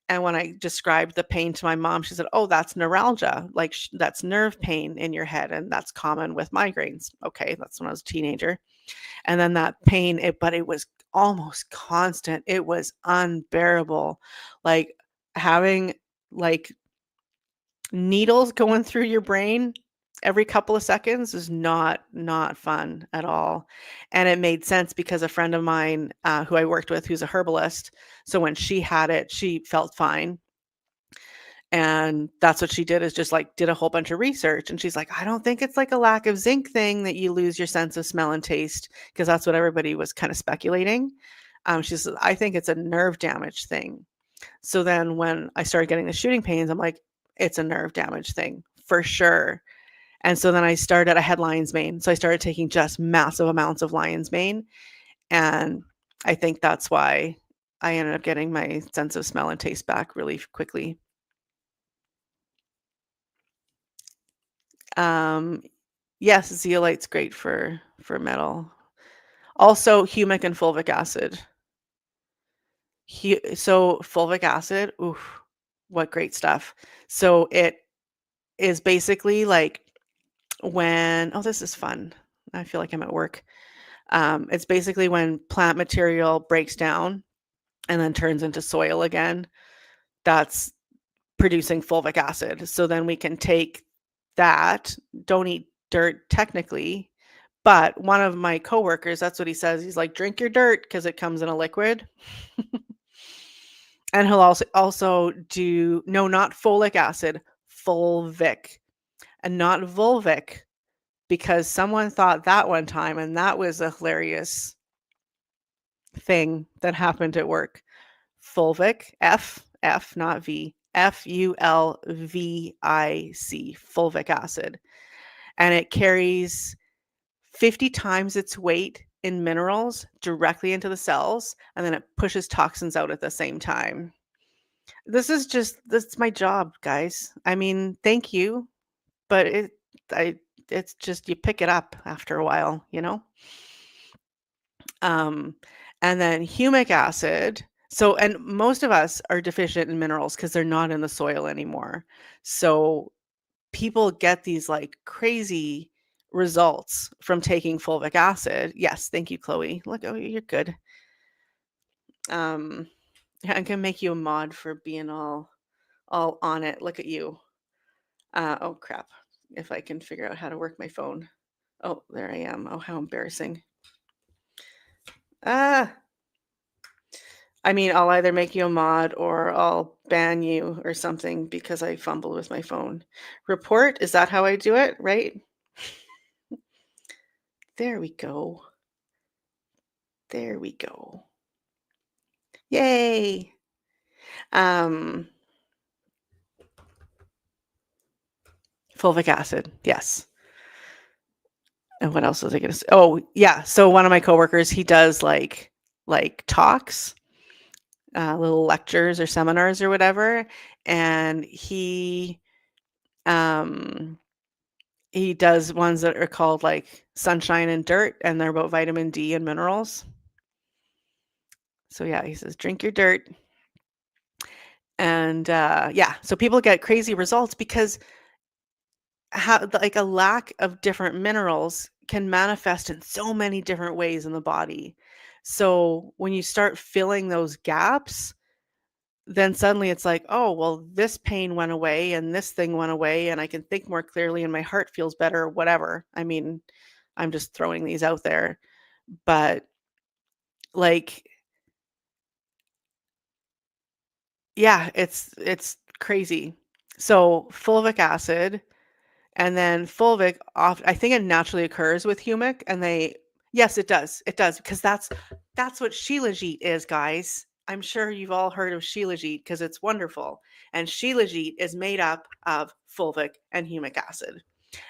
And when I described the pain to my mom, she said, "Oh, that's neuralgia. Like that's nerve pain in your head, and that's common with migraines." Okay, that's when I was a teenager. And then that pain, but it was almost constant. It was unbearable. Like having like needles going through your brain every couple of seconds is not fun at all. And it made sense because a friend of mine who I worked with, who's a herbalist, so when she had it, she felt fine. And that's what she did, is just like did a whole bunch of research. And she's like, I don't think it's like a lack of zinc thing that you lose your sense of smell and taste, because that's what everybody was kind of speculating. She says, I think it's a nerve damage thing. So then when I started getting the shooting pains, I'm like, it's a nerve damage thing for sure. And so then I had lion's mane. So I started taking just massive amounts of lion's mane. And I think that's why I ended up getting my sense of smell and taste back really quickly. Um, yes, zeolite's great for metal. Also, humic and fulvic acid. So fulvic acid, oof, what great stuff. So it is basically like when, oh, this is fun. I feel like I'm at work. It's basically when plant material breaks down and then turns into soil again. That's producing fulvic acid. So then we can take that, don't eat dirt technically, but one of my coworkers, that's what he says. He's like, drink your dirt because it comes in a liquid. And he'll also do, no, not folic acid, fulvic, and not vulvic, because someone thought that one time, and that was a hilarious thing that happened at work. Fulvic, F, not V, Fulvic, fulvic acid. And it carries 50 times its weight in minerals directly into the cells, and then it pushes toxins out at the same time. That's my job, guys. I mean, thank you, but I it's just you pick it up after a while, you know? Um, and then humic acid. So, and most of us are deficient in minerals because they're not in the soil anymore. So people get these like crazy results from taking fulvic acid. Yes, thank you, Chloe. Look, oh, you're good. Um, I can make you a mod for being all on it. Look at you. Oh crap! If I can figure out how to work my phone. Oh, there I am. Oh, how embarrassing. Ah. I mean, I'll either make you a mod or I'll ban you or something because I fumbled with my phone. Report, is that how I do it, right? There we go. There we go. Yay. Um, fulvic acid, yes. And what else was I gonna say? Oh, yeah. So one of my coworkers, he does like talks, little lectures or seminars or whatever, and he does ones that are called like Sunshine and Dirt, and they're about vitamin D and minerals. So yeah, he says drink your dirt. And yeah, so people get crazy results because like a lack of different minerals can manifest in so many different ways in the body. So when you start filling those gaps, then suddenly it's like, oh, well, this pain went away and this thing went away and I can think more clearly and my heart feels better, or whatever. I mean, I'm just throwing these out there. But like, yeah, it's crazy. So fulvic acid, and then fulvic off, I think it naturally occurs with humic, and yes, it does. It does, because that's what Shilajit is, guys. I'm sure you've all heard of Shilajit because it's wonderful. And Shilajit is made up of fulvic and humic acid.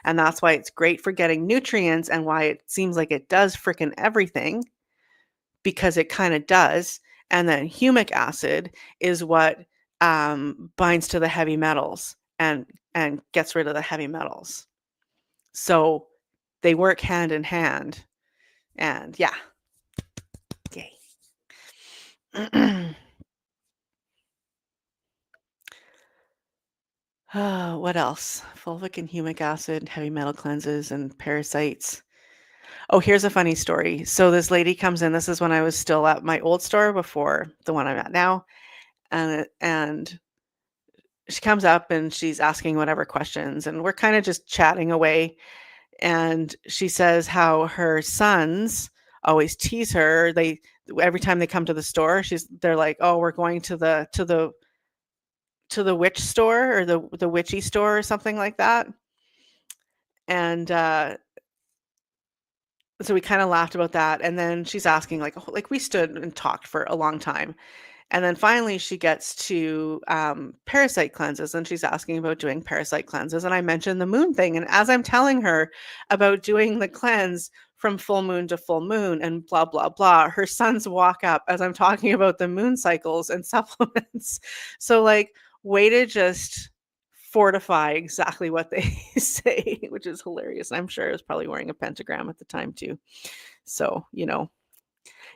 And that's why it's great for getting nutrients and why it seems like it does frickin' everything, because it kind of does. And then humic acid is what binds to the heavy metals and gets rid of the heavy metals. So they work hand in hand. And yeah, yay. What else? Fulvic and humic acid, heavy metal cleanses, and parasites. Oh, here's a funny story. So this lady comes in. This is when I was still at my old store before the one I'm at now, and she comes up and she's asking whatever questions, and we're kind of just chatting away. And she says how her sons always tease her. Every time they come to the store, they're like, "Oh, we're going to the witch store or the witchy store or something like that." And so we kind of laughed about that. And then she's asking like we stood and talked for a long time. And then finally she gets to parasite cleanses, and she's asking about doing parasite cleanses. And I mentioned the moon thing. And as I'm telling her about doing the cleanse from full moon to full moon and blah, blah, blah, her sons walk up as I'm talking about the moon cycles and supplements. So like, way to just fortify exactly what they say, which is hilarious. I'm sure I was probably wearing a pentagram at the time too. So,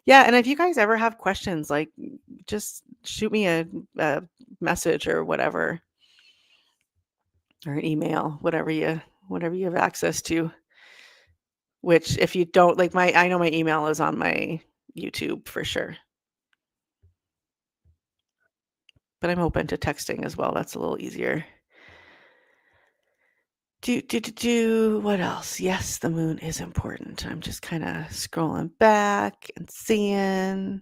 yeah, and if you guys ever have questions, like just shoot me a message or whatever, or an email, whatever you have access to. Which, if you don't like I know my email is on my YouTube for sure. But I'm open to texting as well. That's a little easier. What else? Yes, the moon is important. I'm just kind of scrolling back and seeing.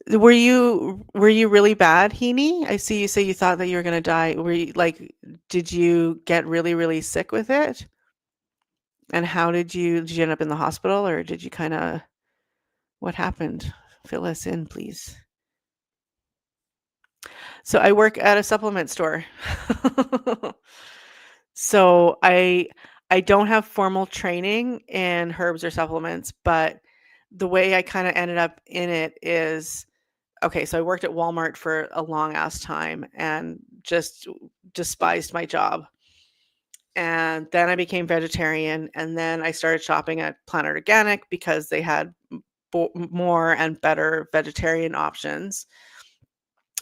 Were you really bad, Heaney? I see you say you thought that you were gonna die. Did you get really, really sick with it? And how did you end up in the hospital, or did you kinda what happened? Fill us in, please. So I work at a supplement store. So I don't have formal training in herbs or supplements, but the way I kinda ended up in it is okay, so I worked at Walmart for a long ass time and just despised my job. And then I became vegetarian, and then I started shopping at Planet Organic because they had more and better vegetarian options.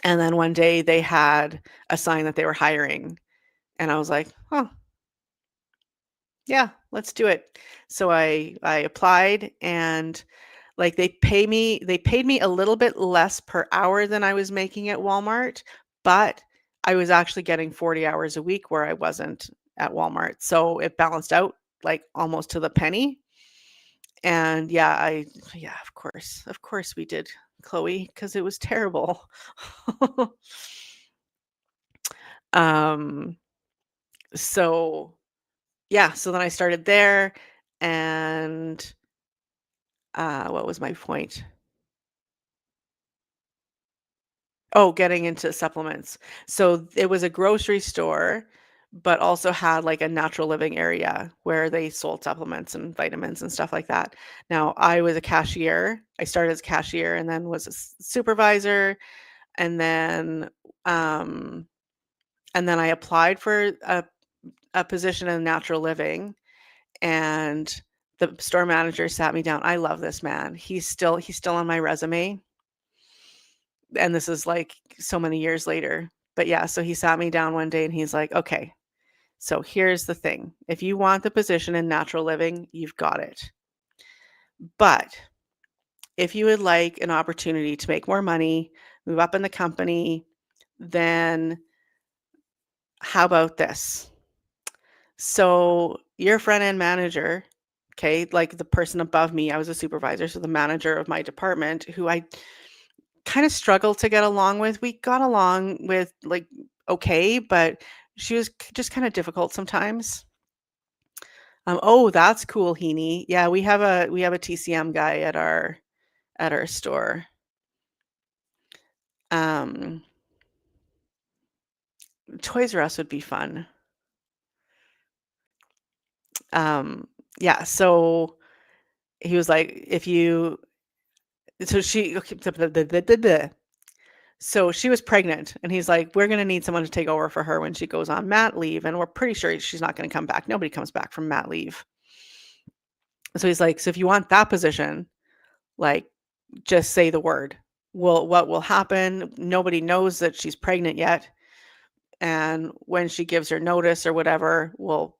And then one day they had a sign that they were hiring, and I was like, "Oh, yeah, let's do it." So I applied, and like they paid me a little bit less per hour than I was making at Walmart, but I was actually getting 40 hours a week where I wasn't at Walmart. So it balanced out like almost to the penny. And yeah, of course. Of course we did, Chloe, because it was terrible. um so yeah, so then I started there, and what was my point? Oh, getting into supplements. So it was a grocery store, but also had like a natural living area where they sold supplements and vitamins and stuff like that. Now, I was a cashier. I started as a cashier and then was a supervisor, and um then I applied for a position in natural living, and the store manager sat me down. I love this man. He's still on my resume, and this is like so many years later. But yeah, so he sat me down one day and he's like, "Okay, so here's the thing. If you want the position in natural living, you've got it. But if you would like an opportunity to make more money, move up in the company, then how about this? So your front end manager, okay, like the person above me, I was a supervisor, so the manager of my department, who I kind of struggled to get along with. We got along with like okay, but she was just kind of difficult sometimes. Oh, that's cool, Heaney. Yeah, we have a TCM guy at our store. Um, Toys R Us would be fun. Um, yeah, so he was like, if you so she okay, so she was pregnant, and he's like, we're gonna need someone to take over for her when she goes on mat leave, and we're pretty sure she's not gonna come back. Nobody comes back from mat leave. So he's like, so if you want that position, like, just say the word. What will happen? Nobody knows that she's pregnant yet. And when she gives her notice or whatever, we'll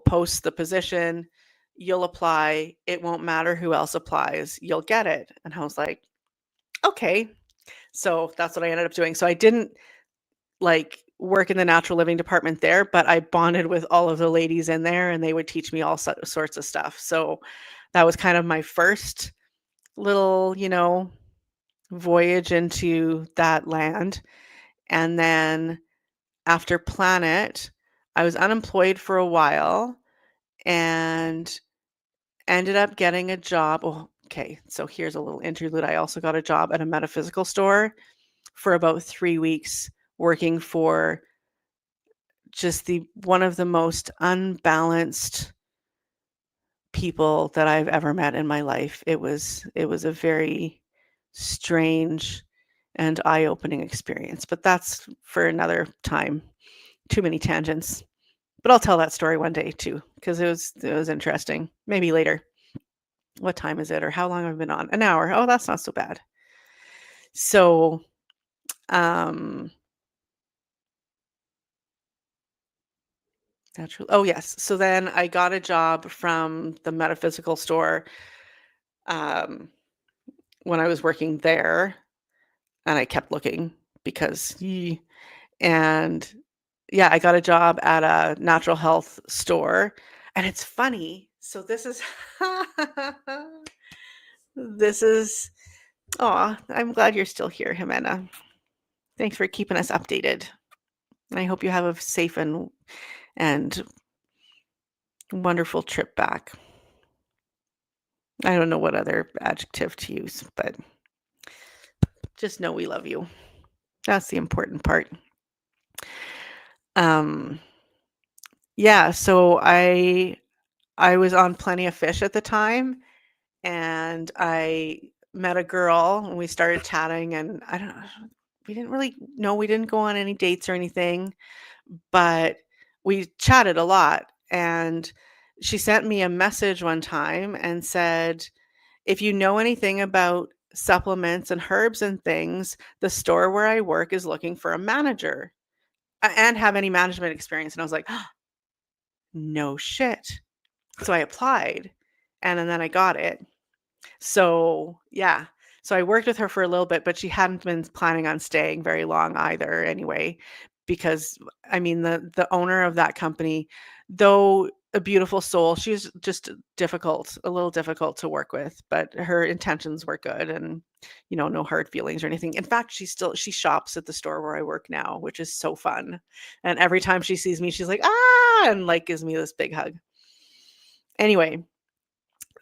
post the position. You'll apply. It won't matter who else applies. You'll get it. And I was like, okay. So that's what I ended up doing. So I didn't like work in the natural living department there, but I bonded with all of the ladies in there, and they would teach me all sorts of stuff. So that was kind of my first little, voyage into that land. And then after Planet, I was unemployed for a while and ended up getting a job. Oh, okay. So here's a little interlude. I also got a job at a metaphysical store for about 3 weeks, working for just the one of the most unbalanced people that I've ever met in my life. It was a very strange and eye-opening experience, but that's for another time. Too many tangents. But I'll tell that story one day too, because it was interesting. Maybe later. What time is it, or how long have I been on? An hour. Oh, that's not so bad. So, um, natural. Oh yes. So then I got a job from the metaphysical store um, when I was working there, and I kept looking because, and yeah, I got a job at a natural health store, and it's funny. So this is this is oh, I'm glad you're still here, Jimena. Thanks for keeping us updated. I hope you have a safe and Wonderful trip back. I don't know what other adjective to use, but just know we love you. That's the important part. Um, yeah, so I was on Plenty of Fish at the time, and I met a girl, and we started chatting, and I don't know, we didn't really no, we didn't go on any dates or anything, but we chatted a lot, and she sent me a message one time and said, "If you know anything about supplements and herbs and things, the store where I work is looking for a manager, and have any management experience." And I was like, "No shit." So I applied, and then I got it. So, yeah. So I worked with her for a little bit, but she hadn't been planning on staying very long either anyway, because I mean the owner of that company, though a beautiful soul, she's just difficult, a little difficult to work with, but her intentions were good, and no hard feelings or anything. In fact, she shops at the store where I work now, which is so fun. And every time she sees me, she's like, "Ah," and like gives me this big hug. Anyway,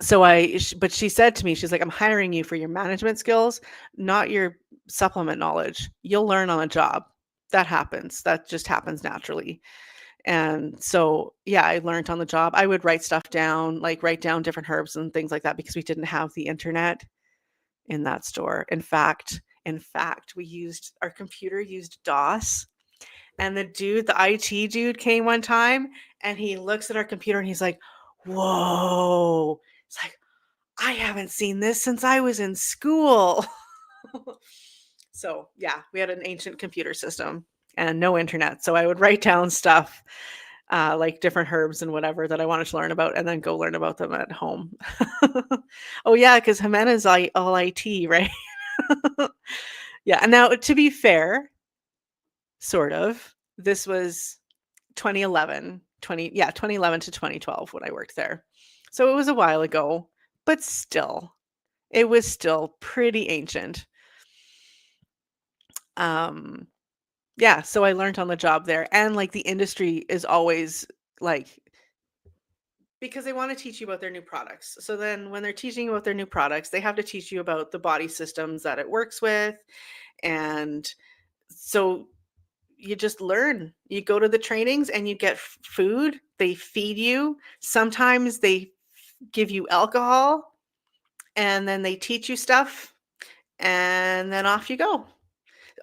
so but she said to me, she's like, "I'm hiring you for your management skills, not your supplement knowledge. You'll learn on a job." That happens. That just happens naturally. And so, yeah, I learned on the job. I would write stuff down, like write down different herbs and things like that because we didn't have the internet in that store. In fact, our computer used DOS, and the IT dude came one time, and he looks at our computer and he's like, "Whoa." It's like, "I haven't seen this since I was in school." So, yeah, we had an ancient computer system and no internet. So I would write down stuff, like different herbs and whatever that I wanted to learn about, and then go learn about them at home. Oh, yeah, because Jimena's all IT, right? Yeah. And now, to be fair, sort of, this was 2011 to 2012 when I worked there. So it was a while ago, but still, it was still pretty ancient. Um, yeah, so I learned on the job there, and, like, the industry is always, like, because they wanna teach you about their new products. So then when they're teaching you about their new products, they have to teach you about the body systems that it works with, and so you just learn. You go to the trainings and you get food, they feed you. Sometimes they give you alcohol, and then they teach you stuff, and then off you go.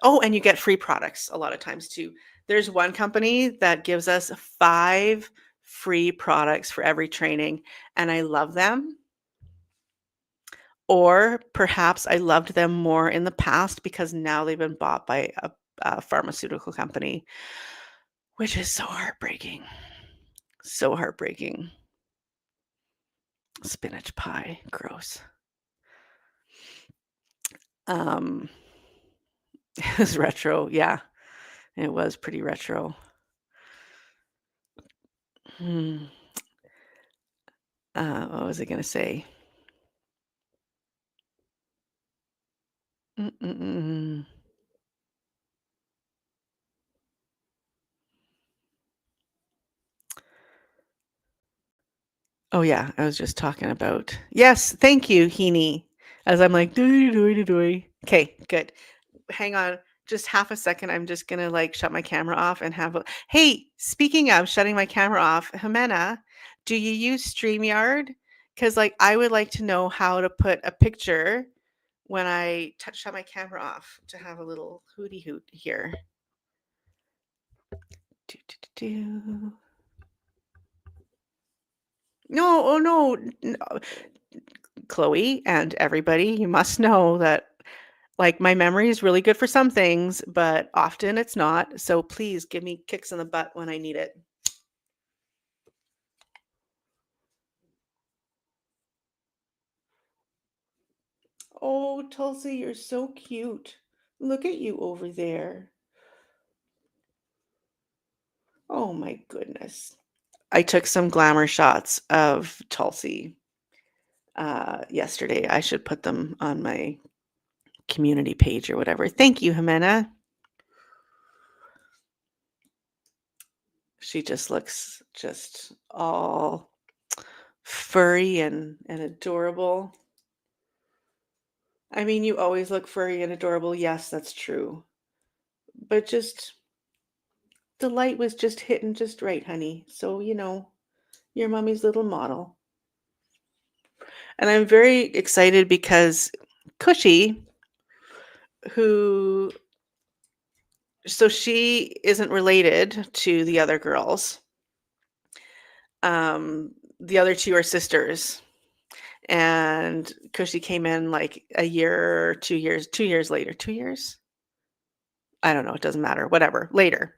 Oh, and you get free products a lot of times too. There's one company that gives us 5 free products for every training, and I love them. Or perhaps I loved them more in the past because now they've been bought by a pharmaceutical company, which is so heartbreaking. So heartbreaking. Spinach pie, gross. Um, it was retro, yeah, it was pretty retro. Hmm, what was I gonna say? Mm, mm, mm, mm. Oh, yeah, I was just talking about yes, thank you, Heaney, as I'm like, "Doody, doody, doody." Okay, good. Hang on just half a second, I'm just gonna, like, shut my camera off and have a Hey, speaking of shutting my camera off, Jimena, do you use StreamYard? Because like, I would like to know how to put a picture when I shut my camera off to have a little hooty hoot here. Do, do, do, do. No, oh, no, Chloe and everybody, you must know that, like, my memory is really good for some things, but often it's not. So please give me kicks in the butt when I need it. Oh, Tulsi, you're so cute. Look at you over there. Oh my goodness. I took some glamour shots of Tulsi yesterday. I should put them on my community page or whatever. Thank you, Jimena. She just looks just all furry and adorable. I mean, you always look furry and adorable. Yes, that's true. But just the light was just hitting just right, honey. So, your mommy's little model. And I'm very excited because Cushy, who so she isn't related to the other girls. The other two are sisters. And Cushy came in like a year, 2 years, 2 years later. 2 years? I don't know. It doesn't matter. Whatever. Later.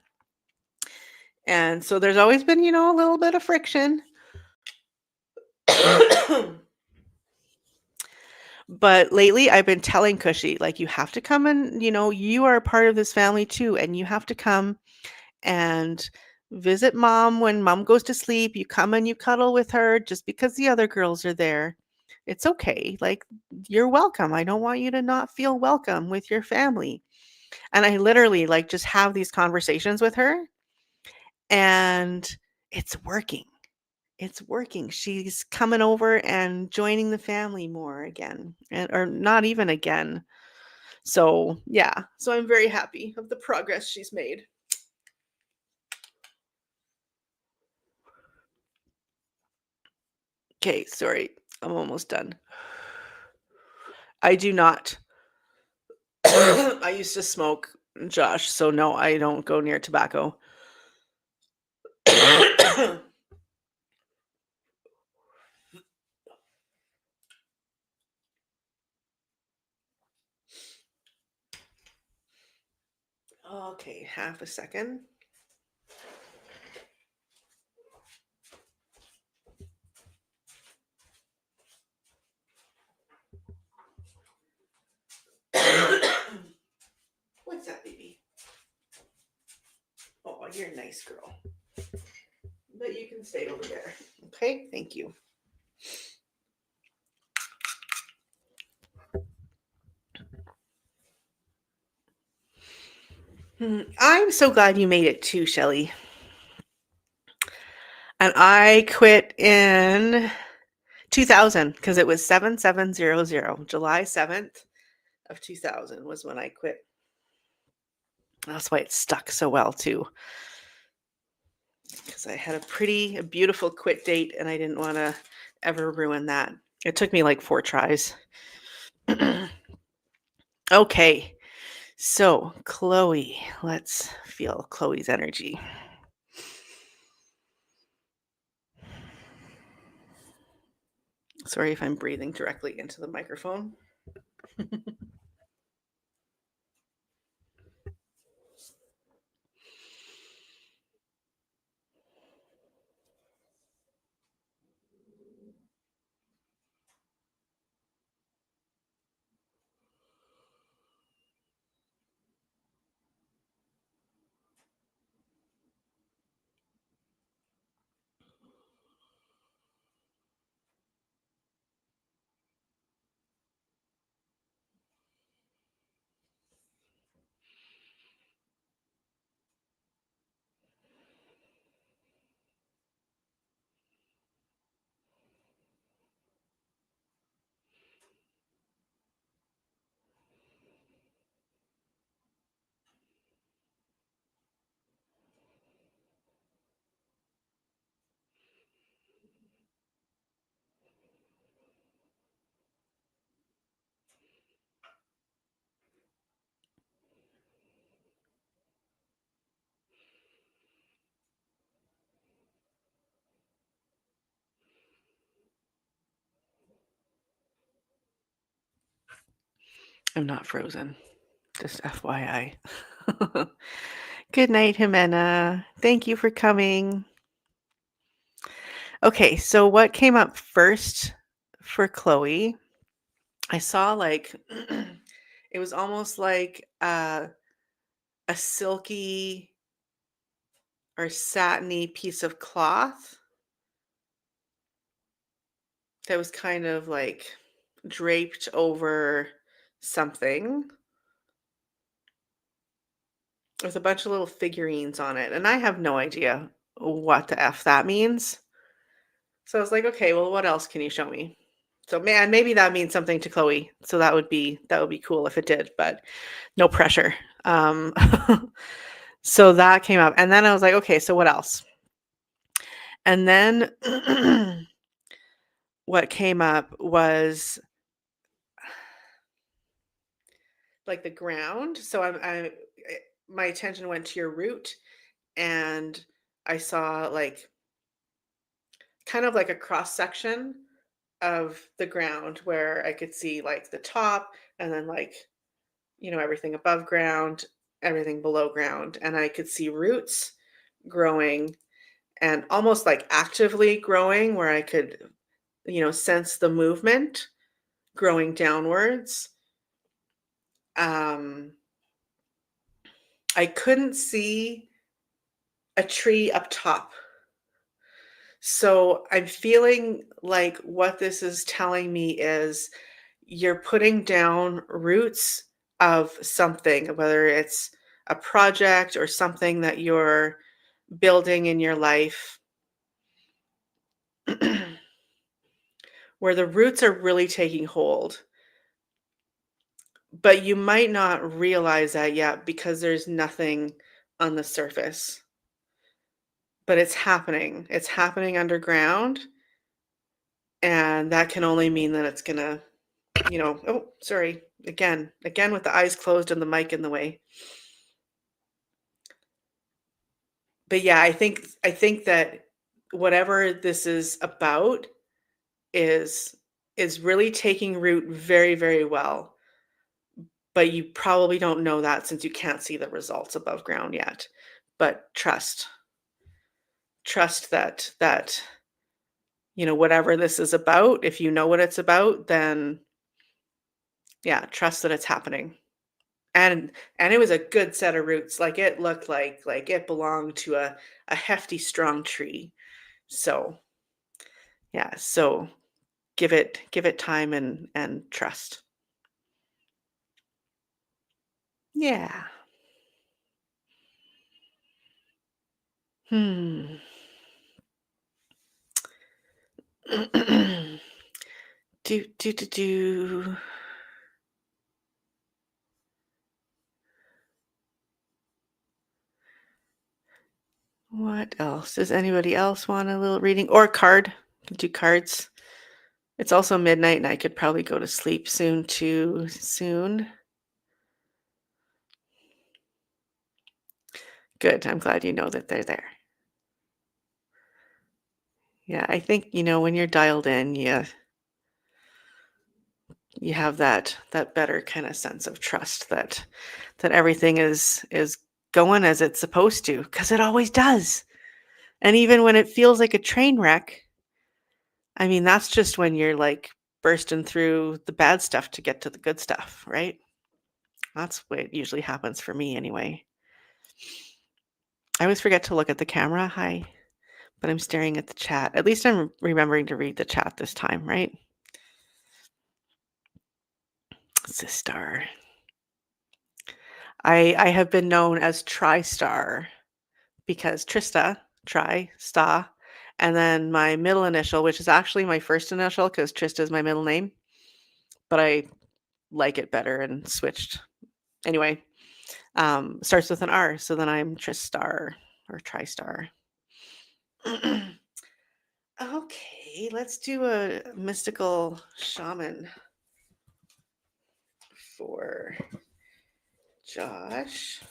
And so there's always been, a little bit of friction. But lately I've been telling Cushy, like, you have to come and, you are a part of this family too. And you have to come and visit mom when mom goes to sleep. You come and you cuddle with her just because the other girls are there. It's okay. Like, you're welcome. I don't want you to not feel welcome with your family. And I literally like just have these conversations with her, and it's working. It's working. She's coming over and joining the family more again, or not even again. So, yeah. So I'm very happy of the progress she's made. Okay, sorry. I'm almost done. I do not. I used to smoke, Josh, so no, I don't go near tobacco. Okay, half a second. What's that, baby? Oh, you're a nice girl. But you can stay over there. Okay, thank you. I'm so glad you made it too, Shelly. And I quit in 2000 because it was 7700. July 7th of 2000 was when I quit. That's why it stuck so well too. Because I had a beautiful quit date and I didn't want to ever ruin that. It took me like 4 tries. Okay. So, Chloe, let's feel Chloe's energy. Sorry if I'm breathing directly into the microphone. I'm not frozen. Just FYI. Good night, Jimena. Thank you for coming. Okay, so what came up first for Chloe? I saw like it was almost like a silky or satiny piece of cloth that was kind of like draped over something with a bunch of little figurines on it. And I have no idea what the F that means. So I was like, okay, well, what else can you show me? So man, maybe that means something to Chloe. So that would be cool if it did, but no pressure. Um, so that came up, and then I was like, okay, so what else? And then what came up was like the ground. So my attention went to your root, and I saw like kind of like a cross section of the ground where I could see like the top and then like, everything above ground, everything below ground. And I could see roots growing and almost like actively growing where I could, sense the movement growing downwards. Um, I couldn't see a tree up top. So I'm feeling like what this is telling me is you're putting down roots of something, whether it's a project or something that you're building in your life, where the roots are really taking hold. But you might not realize that yet because there's nothing on the surface. But it's happening. It's happening underground. And that can only mean that it's gonna, oh, sorry. Again with the eyes closed and the mic in the way. But yeah, I think that whatever this is about is is really taking root very, very well. But you probably don't know that since you can't see the results above ground yet. But trust that whatever this is about, if you know what it's about, then yeah, trust that it's happening. And it was a good set of roots. Like it looked like it belonged to a hefty, strong tree. So yeah, so give it time and trust. Yeah. Hmm. Do. What else? Does anybody else want a little reading or card? Do cards. It's also midnight and I could probably go to sleep soon too soon. Good. I'm glad you know that they're there. Yeah, I think, when you're dialed in, you have that better kind of sense of trust that everything is going as it's supposed to, because it always does. And even when it feels like a train wreck, I mean, that's just when you're like bursting through the bad stuff to get to the good stuff, right? That's what usually happens for me anyway. I always forget to look at the camera. Hi. But I'm staring at the chat. At least I'm remembering to read the chat this time, right? Sister. I have been known as TriStar because Trista, Tri, Sta, and then my middle initial, which is actually my first initial because Trista is my middle name, but I like it better and switched. Anyway, starts with an R, so then I'm Tristar or TriStar. Okay, let's do a mystical shaman for Josh.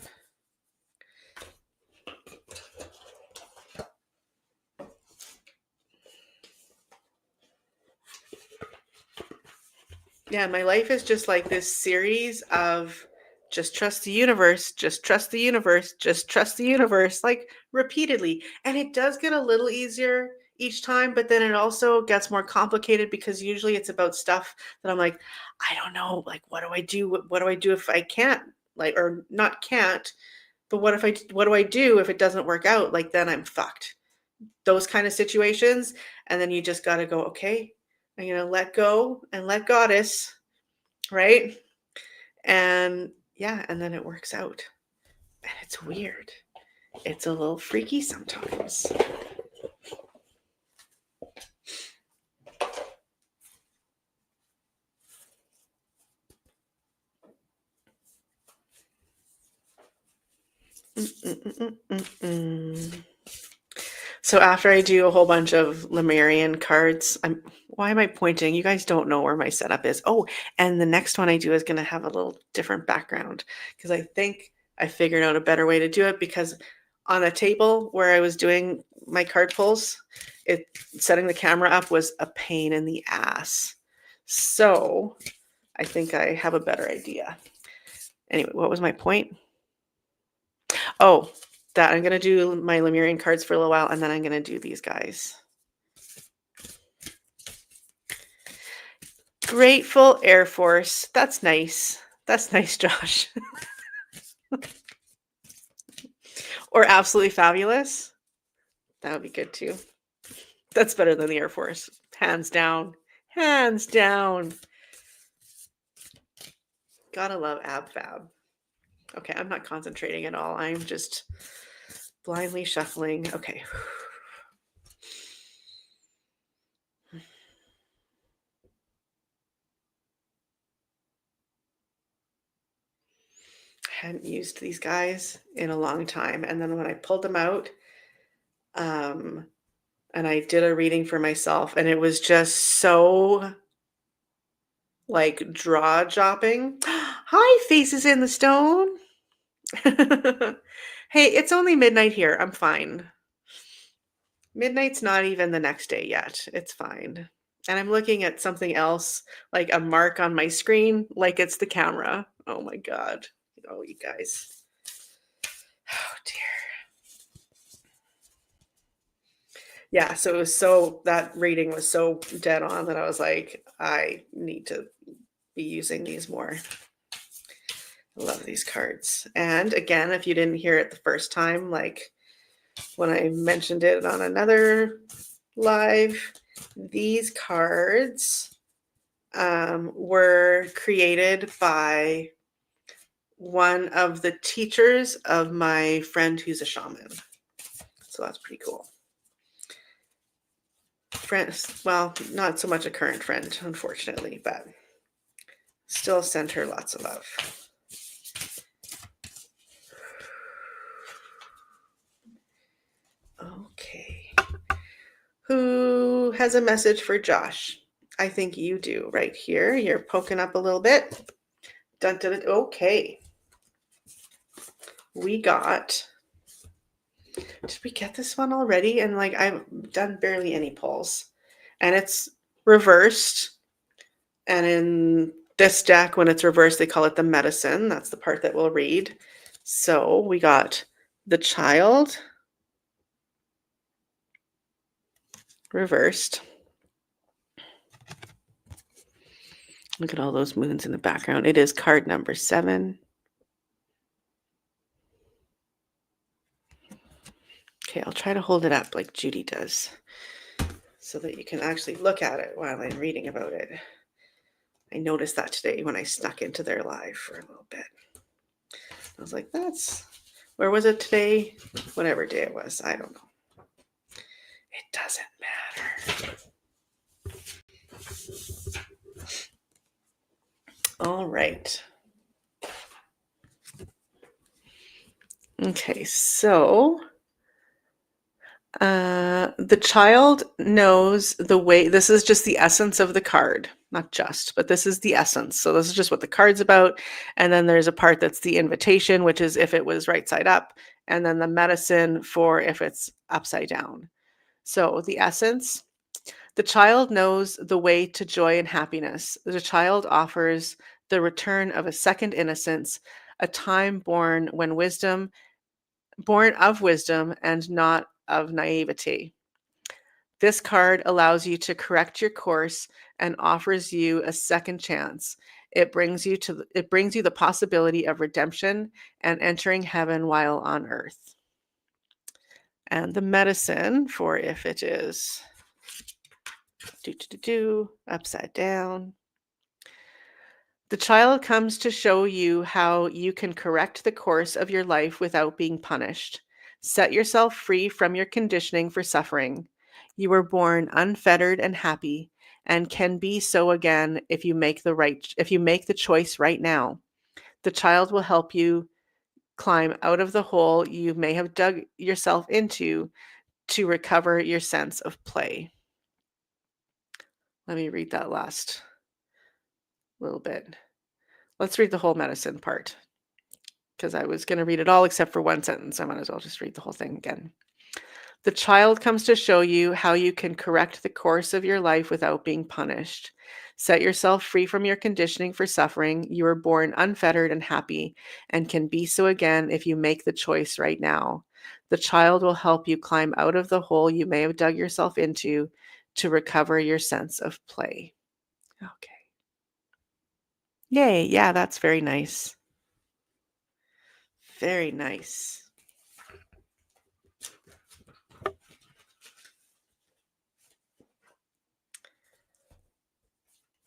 Yeah, my life is just like this series of just trust the universe, just trust the universe, just trust the universe, like repeatedly. And it does get a little easier each time, but then it also gets more complicated because usually it's about stuff that I'm like, I don't know, like what do I do? What do I do if I can't? Like, or not can't, but what do I do if it doesn't work out? Like then I'm fucked. Those kind of situations. And then you just got to go, okay, I'm going to let go and let goddess, right? And yeah, and then it works out. And it's weird. It's a little freaky sometimes. Mm. So after I do a whole bunch of Lemurian cards, why am I pointing? You guys don't know where my setup is. Oh, and the next one I do is going to have a little different background because I think I figured out a better way to do it because on the table where I was doing my card pulls, setting the camera up was a pain in the ass. So I think I have a better idea. Anyway, what was my point? Oh, that I'm going to do my Lemurian cards for a little while, and then I'm going to do these guys. Grateful Air Force. That's nice. That's nice, Josh. Or absolutely fabulous. That would be good too. That's better than the Air Force. Hands down. Hands down. Gotta love Ab Fab. Okay, I'm not concentrating at all. I'm just blindly shuffling. Okay. I hadn't used these guys in a long time. And then when I pulled them out, and I did a reading for myself, and it was just so like draw dropping. Hi, Faces in the Stone. Hey, it's only midnight here. I'm fine. Midnight's not even the next day yet. It's fine. And I'm looking at something else, like a mark on my screen, like it's the camera. Oh my God. Oh, you guys. Oh dear. Yeah, so it was that reading was so dead on that I was like, I need to be using these more. I love these cards. And again, if you didn't hear it the first time, like when I mentioned it on another live, these cards were created by one of the teachers of my friend who's a shaman. So that's pretty cool. Friends, well, not so much a current friend, unfortunately, but still send her lots of love. Okay. Who has a message for Josh? I think you do right here. You're poking up a little bit. Dun, dun, dun. Okay. We got. Did we get this one already? And like I've done barely any pulls. And it's reversed. And in this deck, when it's reversed, they call it the medicine. That's the part that we'll read. So we got the child reversed. Look at all those moons in the background. It is card number 7. Okay, I'll try to hold it up like Judy does so that you can actually look at it while I'm reading about it. I noticed that today when I snuck into their live for a little bit. I was like, where was it today? Whatever day it was, I don't know. It doesn't matter. All right. Okay, so the child knows the way. This is just the essence of the card, not just, but this is the essence. So this is just what the card's about. And then there's a part that's the invitation, which is if it was right side up, and then the medicine for if it's upside down. So the essence, the child knows the way to joy and happiness. The child offers the return of a second innocence, a time born of wisdom and not of naivety. This card allows you to correct your course and offers you a second chance. It brings you the possibility of redemption and entering heaven while on earth. And the medicine for if it is upside down. The child comes to show you how you can correct the course of your life without being punished. Set yourself free from your conditioning for suffering. You were born unfettered and happy and can be so again if you make the choice right now. The child will help you climb out of the hole you may have dug yourself into to recover your sense of play. Let me read that last little bit. Let's read the whole medicine part because I was going to read it all except for one sentence. I might as well just read the whole thing again. The child comes to show you how you can correct the course of your life without being punished. Set yourself free from your conditioning for suffering. You were born unfettered and happy and can be so again if you make the choice right now. The child will help you climb out of the hole you may have dug yourself into to recover your sense of play. Okay. Yay. Yeah, that's very nice. Very nice.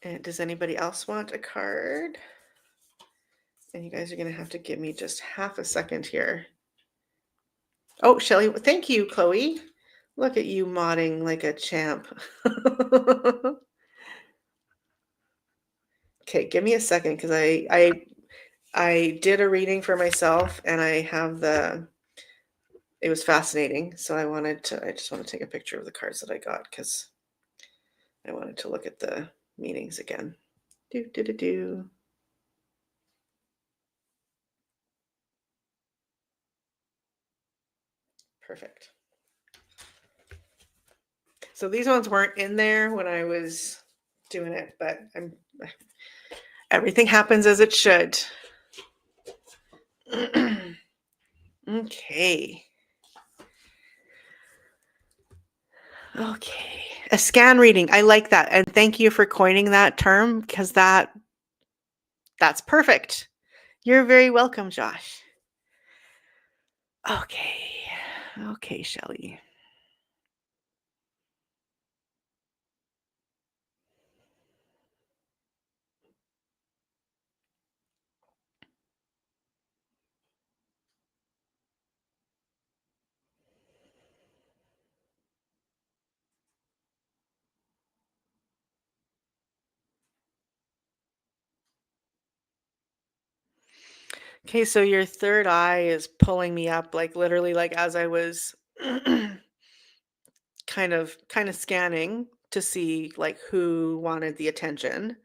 And does anybody else want a card? And you guys are going to have to give me just half a second here. Oh, Shelly, thank you, Chloe. Look at you modding like a champ. Okay, give me a second because I did a reading for myself and I have it was fascinating. So I just want to take a picture of the cards that I got because I wanted to look at the meanings again. Do, do, do, do. Perfect. So these ones weren't in there when I was doing it, but everything happens as it should. Okay. Okay. A scan reading. I like that. And thank you for coining that term because that's perfect. You're very welcome, Josh. Okay. Okay, Shelly. Okay, so your third eye is pulling me up, like literally, like as I was kind of scanning to see like who wanted the attention.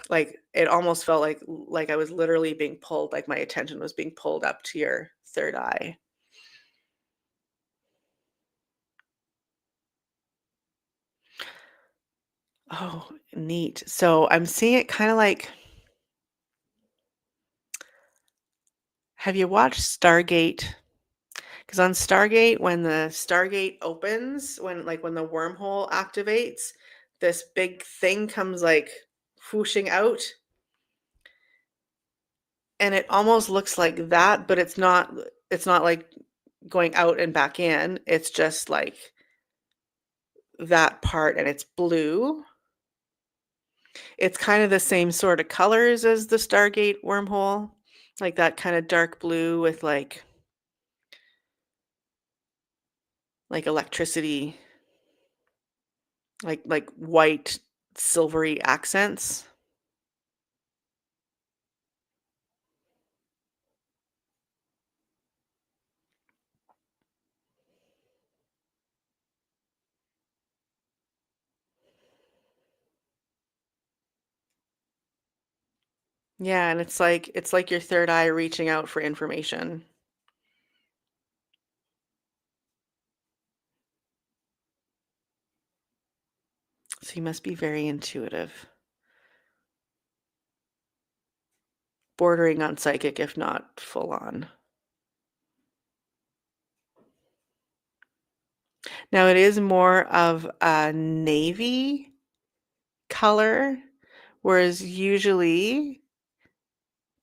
Like it almost felt like I was literally being pulled, like my attention was being pulled up to your third eye. Oh, neat. So I'm seeing it kind of like, have you watched Stargate? Because on Stargate, when the Stargate opens, when the wormhole activates, this big thing comes like whooshing out, and it almost looks like that, but it's not. It's not like going out and back in. It's just like that part, and it's blue. It's kind of the same sort of colors as the Stargate wormhole, like that kind of dark blue with like electricity, like white silvery accents. Yeah, and it's like your third eye reaching out for information. So you must be very intuitive. Bordering on psychic, if not full on. Now it is more of a navy color, whereas usually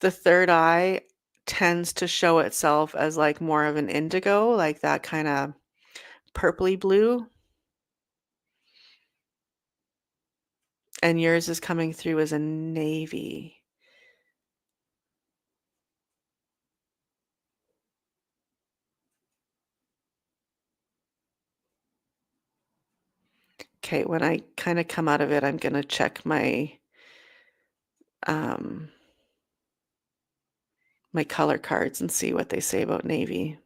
the third eye tends to show itself as like more of an indigo, like that kind of purpley blue. And yours is coming through as a navy. Okay, when I kind of come out of it, I'm going to check my my color cards and see what they say about navy.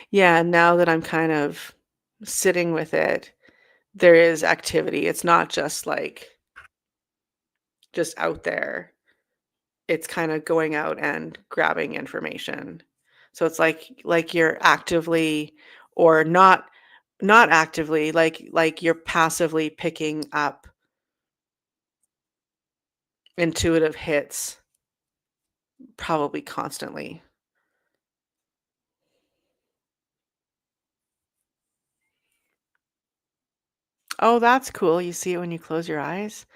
Yeah, now that I'm kind of sitting with it, there is activity. It's not just like just out there. It's kinda going out and grabbing information. So it's like you're actively or not actively, like you're passively picking up intuitive hits probably constantly. Oh, that's cool. You see it when you close your eyes?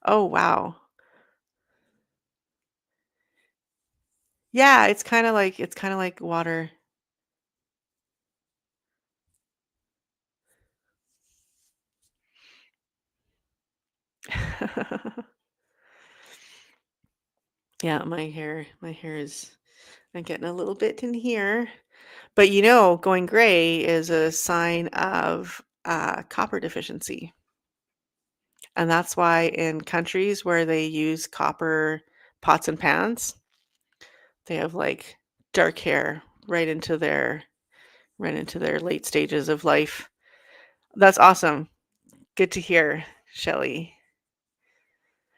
Oh, wow. Yeah, it's kinda like water. Yeah, my hair is I'm getting a little bit in here. But, going gray is a sign of, copper deficiency, and that's why in countries where they use copper pots and pans, they have, like, dark hair right into their late stages of life. That's awesome. Good to hear, Shelly.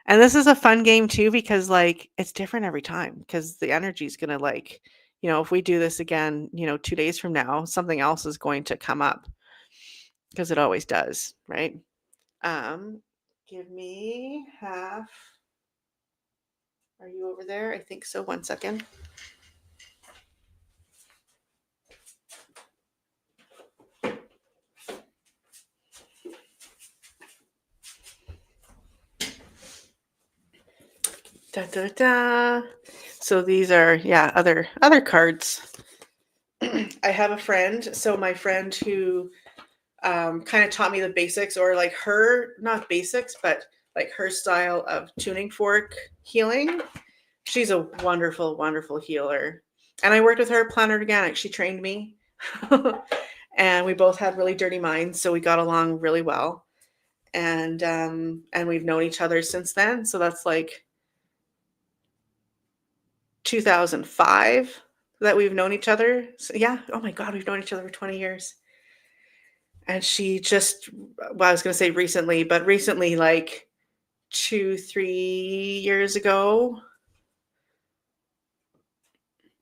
And this is a fun game too because, like, it's different every time because the energy is gonna, like if we do this again, 2 days from now, something else is going to come up because it always does, right? Um, give me half. Are you over there? I think so. 1 second. Da da da. So these are other cards. I have a friend. So my friend who kind of taught me the basics, or like her not basics, but like her style of tuning fork healing. She's a wonderful, wonderful healer. And I worked with her at Planet Organic. She trained me. And we both had really dirty minds, so we got along really well. And we've known each other since then. So that's like 2005 that we've known each other. So yeah. Oh my God, we've known each other for 20 years. And she just, well, I was going to say recently, but recently, like 2, 3 years ago.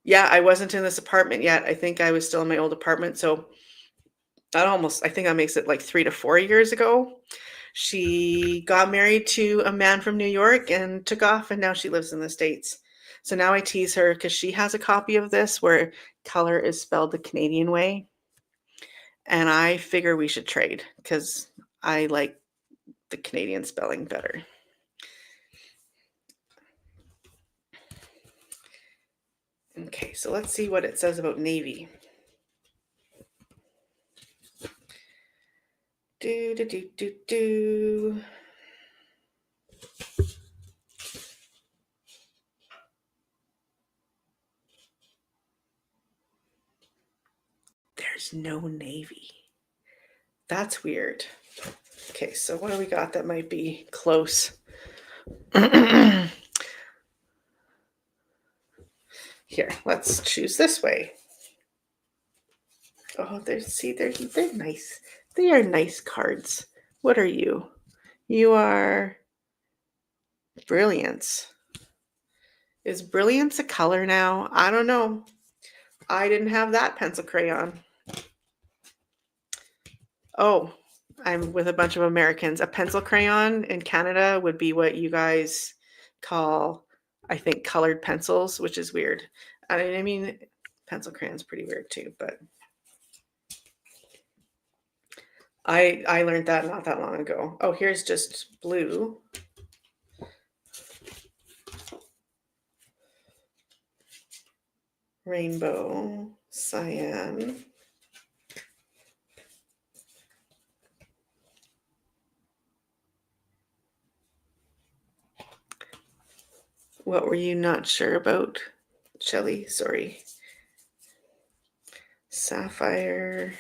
Yeah, I wasn't in this apartment yet. I think I was still in my old apartment. So I think that makes it like 3 to 4 years ago. She got married to a man from New York and took off, and now she lives in the States. So now I tease her because she has a copy of this where color is spelled the Canadian way. And I figure we should trade because I like the Canadian spelling better. Okay, so let's see what it says about navy. Do, do, do, do, do. There's no navy. That's weird. Okay, so what do we got that might be close? Here, let's choose this way. Oh, they're nice. They are nice cards. What are you? You are brilliance. Is brilliance a color now? I don't know. I didn't have that pencil crayon. Oh, I'm with a bunch of Americans. A pencil crayon in Canada would be what you guys call, I think, colored pencils, which is weird. I mean, pencil crayon's pretty weird too, but I learned that not that long ago. Oh, here's just blue. Rainbow, cyan. What were you not sure about, Shelly? Sorry. Sapphire.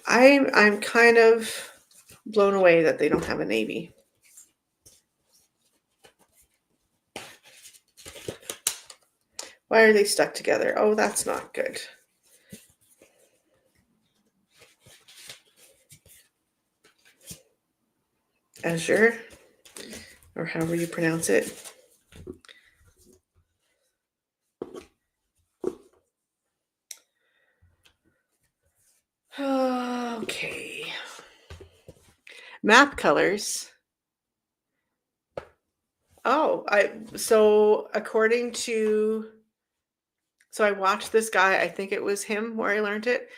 I'm kind of blown away that they don't have a navy. Why are they stuck together? Oh, that's not good. Azure, or however you pronounce it. Okay. Map colors. Oh, so according to, so I watched this guy, I think it was him where I learned it.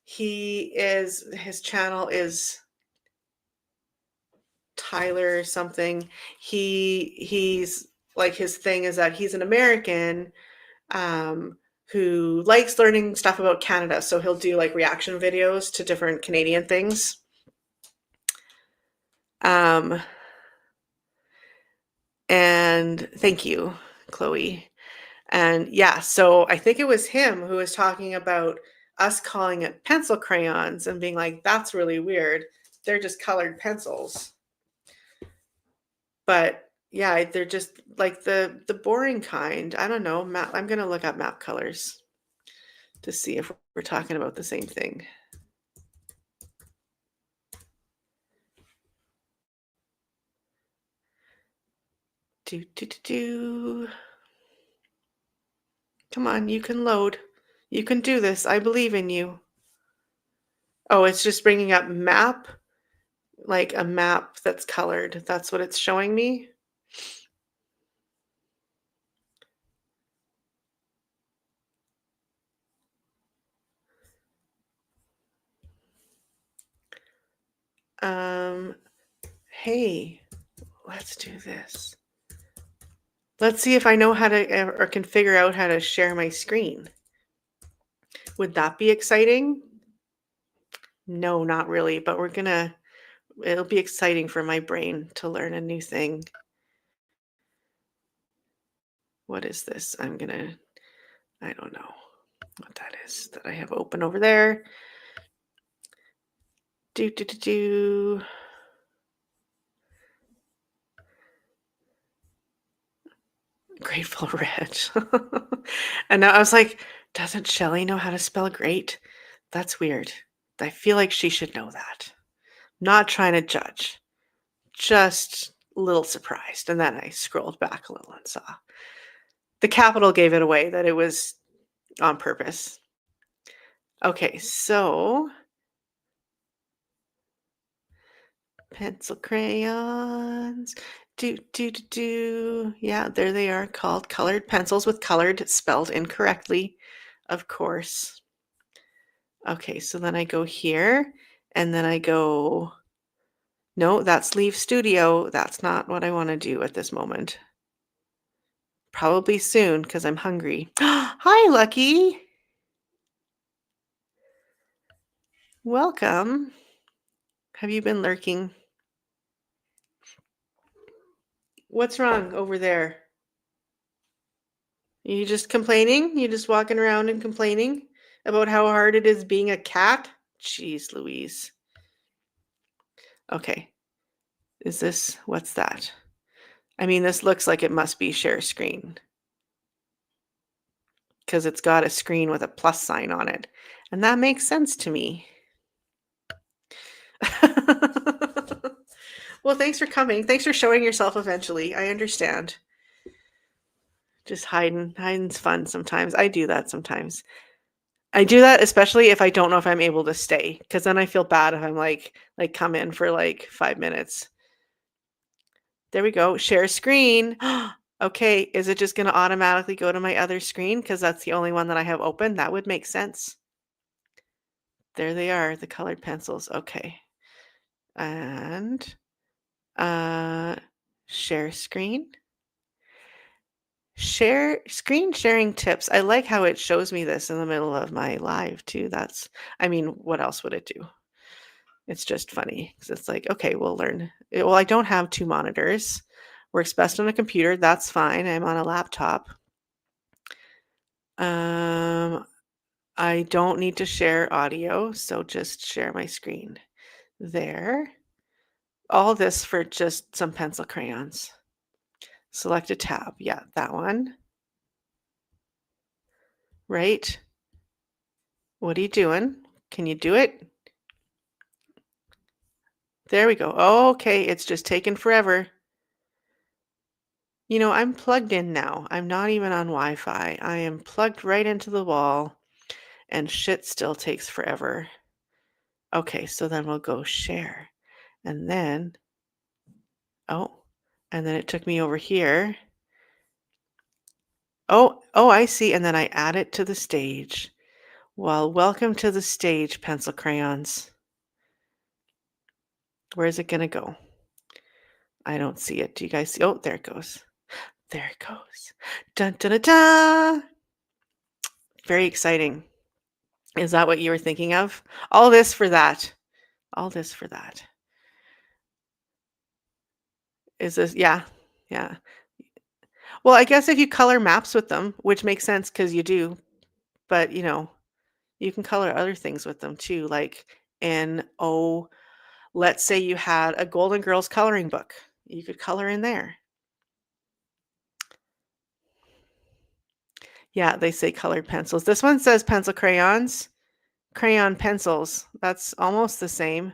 His channel is Tyler something. He's like, his thing is that he's an American who likes learning stuff about Canada. So he'll do like reaction videos to different Canadian things. And thank you, Chloe. And yeah, so I think it was him who was talking about us calling it pencil crayons and being like, that's really weird. They're just colored pencils. But yeah, they're just like the boring kind. I don't know. I'm going to look up map colors to see if we're talking about the same thing. Come on, you can load. You can do this. I believe in you. Oh, it's just bringing up map, like a map that's colored. That's what it's showing me. Hey, let's do this. Let's see if I know how to, or can figure out how to share my screen. Would that be exciting? No, not really, but it'll be exciting for my brain to learn a new thing. What is this? I don't know what that is that I have open over there. Grateful Red. And I was like, doesn't Shelly know how to spell great? That's weird. I feel like she should know that. Not trying to judge, just a little surprised. And then I scrolled back a little and saw the capital gave it away that it was on purpose. Okay, so pencil crayons. Yeah, there they are, called colored pencils with colored spelled incorrectly, of course. Okay, so then I go here and then I go, no, that's leave studio. That's not what I want to do at this moment. Probably soon because I'm hungry. Hi, Lucky. Welcome. Have you been lurking? What's wrong over there? Are you just complaining? You just walking around and complaining about how hard it is being a cat? Jeez Louise. Okay. What's that? I mean, this looks like it must be share screen because it's got a screen with a plus sign on it. And that makes sense to me. Well, thanks for coming. Thanks for showing yourself eventually. I understand. Just hiding. Hiding's fun sometimes. I do that sometimes. I do that especially if I don't know if I'm able to stay, because then I feel bad if I'm like come in for like 5 minutes. There we go. Share screen. Okay, is it just going to automatically go to my other screen because that's the only one that I have open? That would make sense. There they are, the colored pencils. Okay. And share screen. Share screen sharing tips. I like how it shows me this in the middle of my live too. I mean, what else would it do? It's just funny because it's like, okay, we'll learn. Well, I don't have 2 monitors. Works best on a computer. That's fine. I'm on a laptop. I don't need to share audio, so just share my screen. There. All this for just some pencil crayons. Select a tab. Yeah, that one. Right? What are you doing? Can you do it? There we go. Okay, it's just taken forever. You know, I'm plugged in now. I'm not even on Wi-Fi. I am plugged right into the wall, and shit still takes forever. Okay, so then we'll go share. And then, oh, and then it took me over here. Oh, I see. And then I add it to the stage. Well, welcome to the stage, pencil crayons. Where is it gonna go? I don't see it. Do you guys see? Oh, there it goes. There it goes. Dun dun dun dun. Very exciting. Is that what you were thinking of? All this for that. All this for that. Is this yeah. Yeah. Well, I guess if you color maps with them, which makes sense because you do, but, you can color other things with them too, like let's say you had a Golden Girls coloring book. You could color in there. Yeah, they say colored pencils. This one says pencil crayons, crayon pencils. That's almost the same.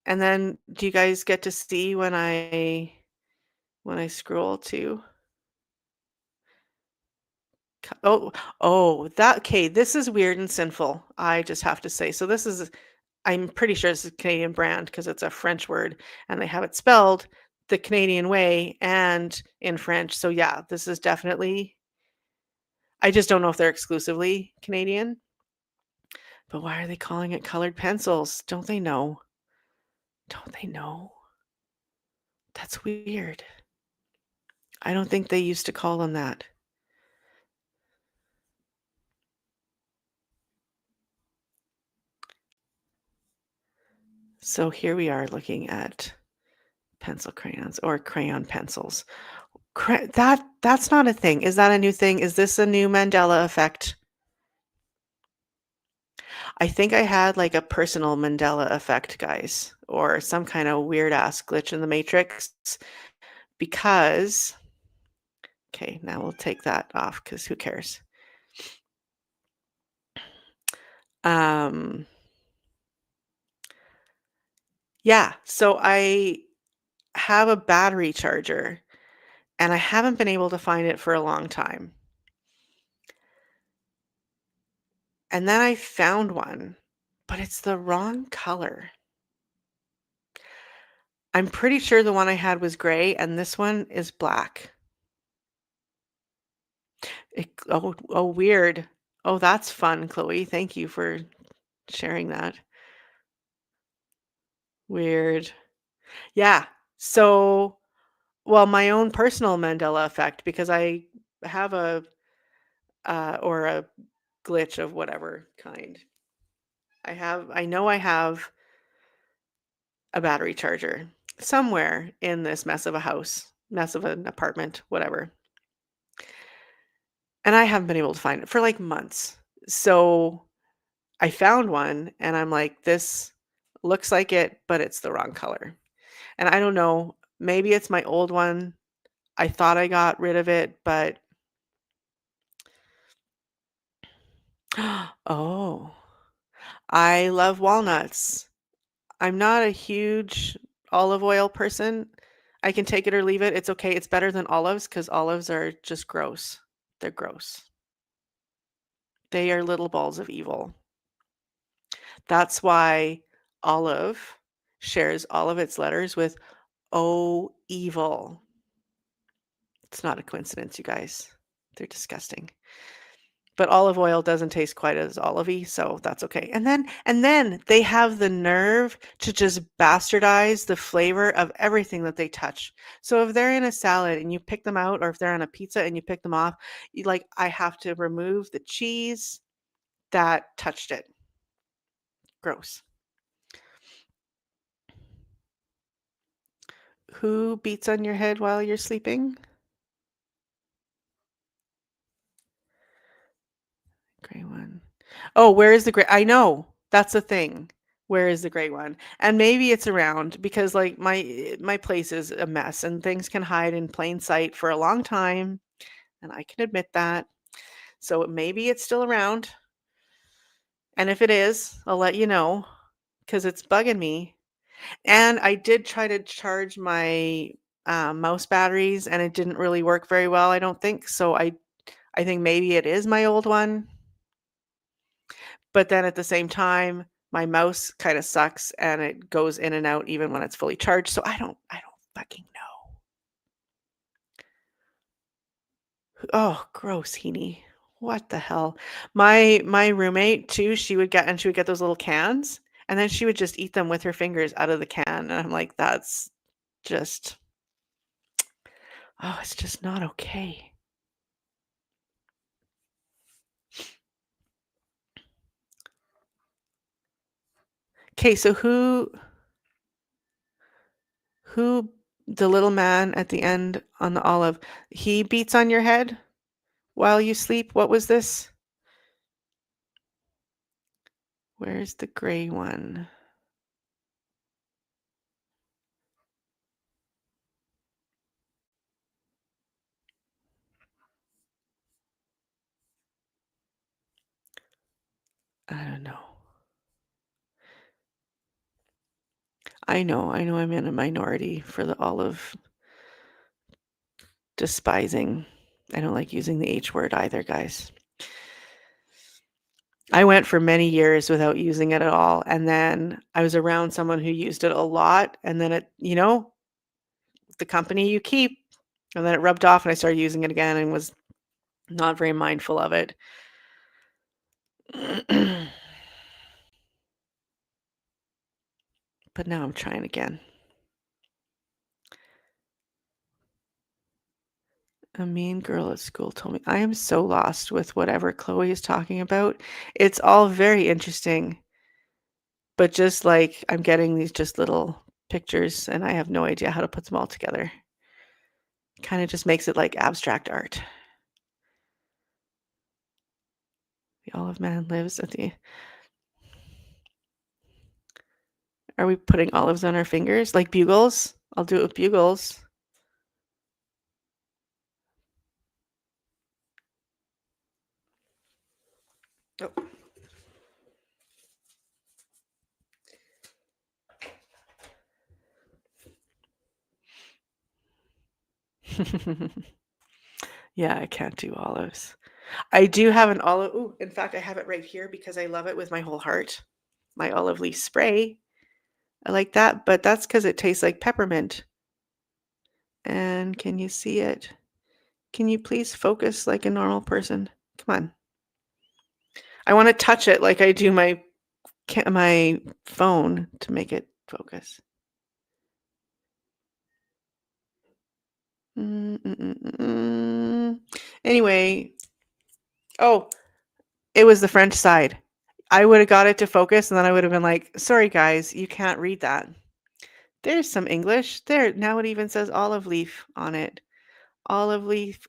And then do you guys get to see when I scroll to that okay, this is weird and sinful, I just have to say. So this is I'm pretty sure it's a Canadian brand because it's a French word and they have it spelled the Canadian way and in French. So yeah, this is definitely I just don't know if they're exclusively Canadian, but why are they calling it colored pencils? Don't they know? Don't they know? That's weird. I don't think they used to call them that. So here we are looking at pencil crayons or crayon pencils. That's not a thing. Is that a new thing? Is this a new Mandela effect? I think I had like a personal Mandela effect, guys, or some kind of weird ass glitch in the matrix because okay, now we'll take that off because who cares? Um, yeah, so I have a battery charger and I haven't been able to find it for a long time. And then I found one, but it's the wrong color. I'm pretty sure the one I had was gray and this one is black. Oh, weird. Oh, that's fun, Chloe. Thank you for sharing that. Weird. Yeah. So, well, my own personal Mandela effect because I have or a glitch of whatever kind. I have a battery charger somewhere in this mess of a house, mess of an apartment, whatever. And I haven't been able to find it for like months. So I found one and I'm like, this looks like it, but it's the wrong color. And I don't know, maybe it's my old one. I thought I got rid of it, but oh, I love walnuts. I'm not a huge olive oil person. I can take it or leave it. It's okay. It's better than olives because olives are just gross. They're gross. They are little balls of evil. That's why olive shares all of its letters with O evil. It's not a coincidence, you guys. They're disgusting. But olive oil doesn't taste quite as olivey, so that's okay. And then they have the nerve to just bastardize the flavor of everything that they touch. So if they're in a salad and you pick them out, or if they're on a pizza and you pick them off, I have to remove the cheese that touched it. Gross. Who beats on your head while you're sleeping? Gray one. Oh, where is the gray? I know. That's the thing. Where is the gray one? And maybe it's around because like my place is a mess and things can hide in plain sight for a long time, and I can admit that. So maybe it's still around. And if it is, I'll let you know because it's bugging me. And I did try to charge my mouse batteries and it didn't really work very well, I don't think. So I think maybe it is my old one. But then at the same time, my mouse kind of sucks and it goes in and out even when it's fully charged. So I don't fucking know. Oh, gross, Heaney. What the hell? My roommate too, she would get those little cans and then she would just eat them with her fingers out of the can. And I'm like, that's just it's just not okay. Okay, so who the little man at the end on the olive, he beats on your head while you sleep? What was this? Where's the gray one? I don't know. I know I'm in a minority for the olive despising. I don't like using the H word either, guys. I went for many years without using it at all, and then I was around someone who used it a lot, and then the company you keep, and then it rubbed off, and I started using it again and was not very mindful of it. But now I'm trying again. A mean girl at school told me. I am so lost with whatever Chloe is talking about. It's all very interesting, but just like I'm getting these just little pictures and I have no idea how to put them all together. Kind of just makes it like abstract art. The olive man lives at the. Are we putting olives on our fingers like bugles? I'll do it with bugles. Oh. Yeah, I can't do olives. I do have an olive. Ooh, in fact, I have it right here because I love it with my whole heart. My olive leaf spray. I like that, but that's because it tastes like peppermint. And can you see it? Can you please focus like a normal person? Come on. I want to touch it like I do my phone to make it focus. Anyway, oh, it was the French side. I would have got it to focus and then I would have been like, sorry guys, you can't read that. There's some English. There, now it even says olive leaf on it. Olive leaf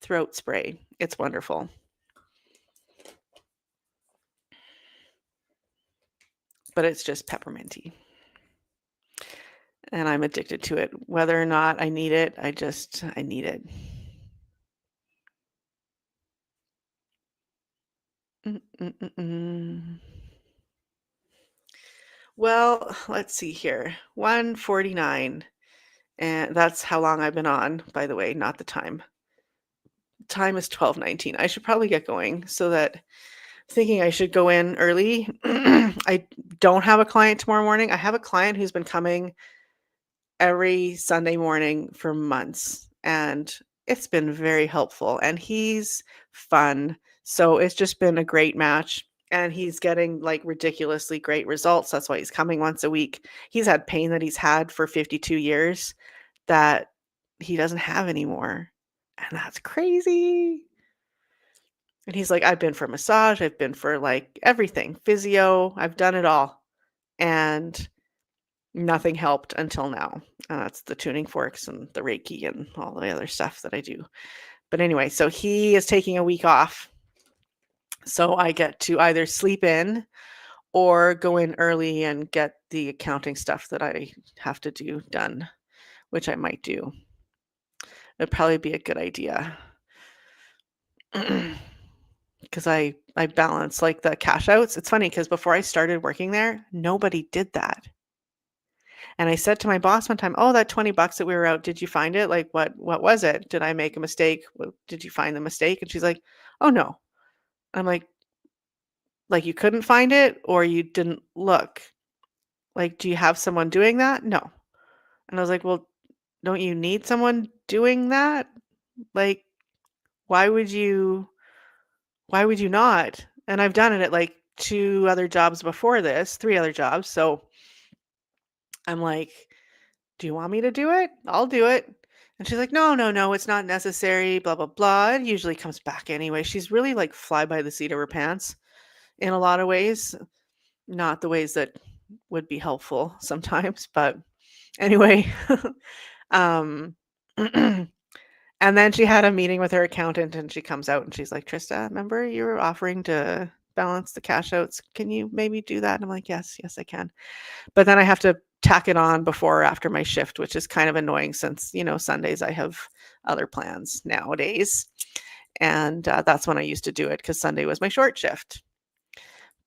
throat spray. It's wonderful. But it's just pepperminty. And I'm addicted to it. Whether or not I need it, I need it. Well, let's see here. 1:49, and that's how long I've been on, by the way, not the time. Time is 12:19. I should probably get going so that thinking I should go in early. I don't have a client tomorrow morning. I have a client who's been coming every Sunday morning for months, and it's been very helpful, and he's fun. So it's just been a great match, and he's getting, like, ridiculously great results. That's why he's coming once a week. He's had pain that he's had for 52 years that he doesn't have anymore, and that's crazy. And he's like, "I've been for massage, I've been for, like, everything, physio, I've done it all, and nothing helped until now." And that's the tuning forks and the Reiki and all the other stuff that I do. But anyway, so he is taking a week off. So I get to either sleep in or go in early and get the accounting stuff that I have to do done, which I might do. It'd probably be a good idea. Because I balance like the cash outs. It's funny because before I started working there, nobody did that. And I said to my boss one time, "Oh, that 20 bucks that we were out, did you find it? Like what was it? Did I make a mistake? Did you find the mistake?" And she's like, "Oh no." I'm like you couldn't find it or you didn't look. Like, do you have someone doing that? No. And I was like, "Well, don't you need someone doing that? Like, why would you not?" And I've done it at like 2 other jobs before this, 3 other jobs. So I'm like, "Do you want me to do it? I'll do it." And she's like, "No, no, no, it's not necessary, blah, blah, blah." It usually comes back anyway. She's really like fly by the seat of her pants in a lot of ways, not the ways that would be helpful sometimes, but anyway. um And then she had a meeting with her accountant and she comes out and she's like, "Trista, remember you were offering to balance the cash outs. Can you maybe do that?" And I'm like, "Yes, yes, I can." But then I have to tack it on before or after my shift, which is kind of annoying since, Sundays I have other plans nowadays. And that's when I used to do it because Sunday was my short shift.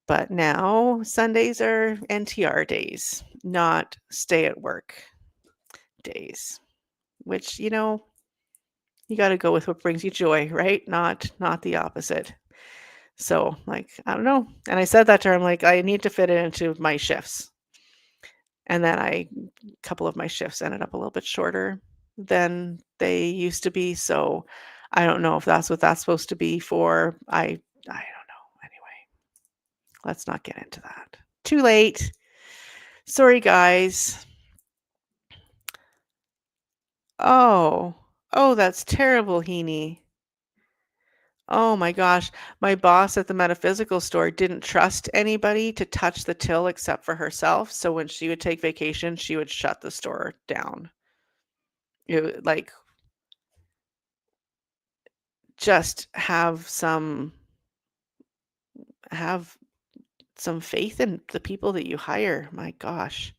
But now Sundays are NTR days, not stay at work days, which, you got to go with what brings you joy, right? Not the opposite. So, like, I don't know. And I said that to her. I'm like, I need to fit it into my shifts. And then a couple of my shifts ended up a little bit shorter than they used to be. So I don't know if that's what that's supposed to be for. I don't know. Anyway, let's not get into that. Too late. Sorry, guys. Oh, oh, that's terrible, Heaney. Oh my gosh. My boss at the metaphysical store didn't trust anybody to touch the till except for herself. So when she would take vacation, she would shut the store down. Like, just have some faith in the people that you hire. My gosh.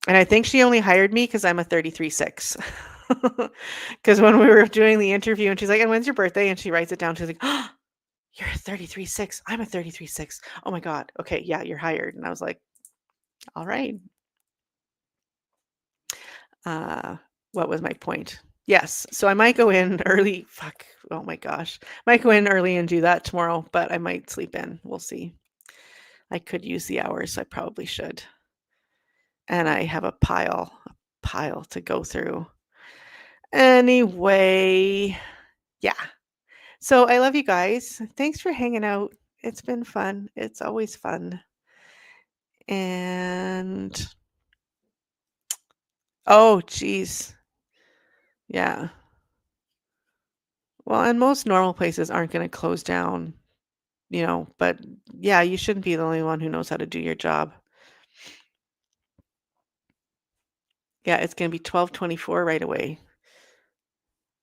And I think she only hired me because I'm a 33-6. Because when we were doing the interview and she's like, "And when's your birthday?" And she writes it down. She's like, "Oh, you're a 33-6. I'm a 33-6. Oh my God. Okay, yeah, you're hired." And I was like, all right. Uh, what was my point? Yes. So I might go in early. Fuck. Oh my gosh. Might go in early and do that tomorrow, but I might sleep in. We'll see. I could use the hours. So I probably should. And I have a pile to go through. Anyway, yeah. So I love you guys. Thanks for hanging out. It's been fun. It's always fun. And oh, geez. Yeah. Well, and most normal places aren't going to close down, but yeah, you shouldn't be the only one who knows how to do your job. Yeah, it's going to be 12:24 right away.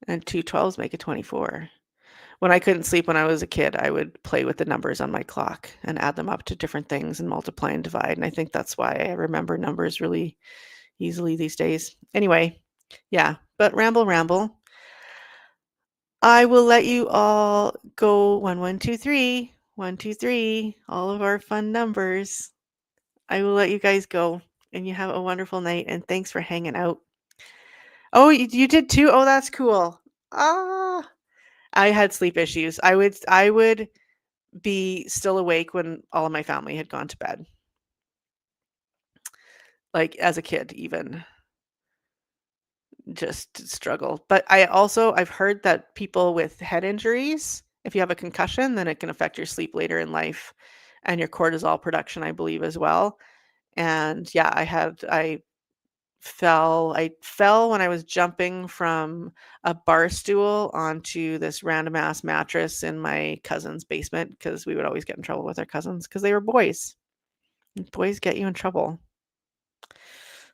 And 2 12s make a 24. When I couldn't sleep when I was a kid, I would play with the numbers on my clock and add them up to different things and multiply and divide. And I think that's why I remember numbers really easily these days. Anyway, yeah, but ramble. I will let you all go 1 1 2 3 1 2 3, all of our fun numbers. I will let you guys go and you have a wonderful night and thanks for hanging out. Oh, you did too? Oh, that's cool. Ah, I had sleep issues. I would be still awake when all of my family had gone to bed. Like as a kid even. Just struggle. But I've heard that people with head injuries, if you have a concussion, then it can affect your sleep later in life and your cortisol production, I believe, as well. And yeah, I fell when I was jumping from a bar stool onto this random ass mattress in my cousin's basement because we would always get in trouble with our cousins because they were boys. And boys get you in trouble.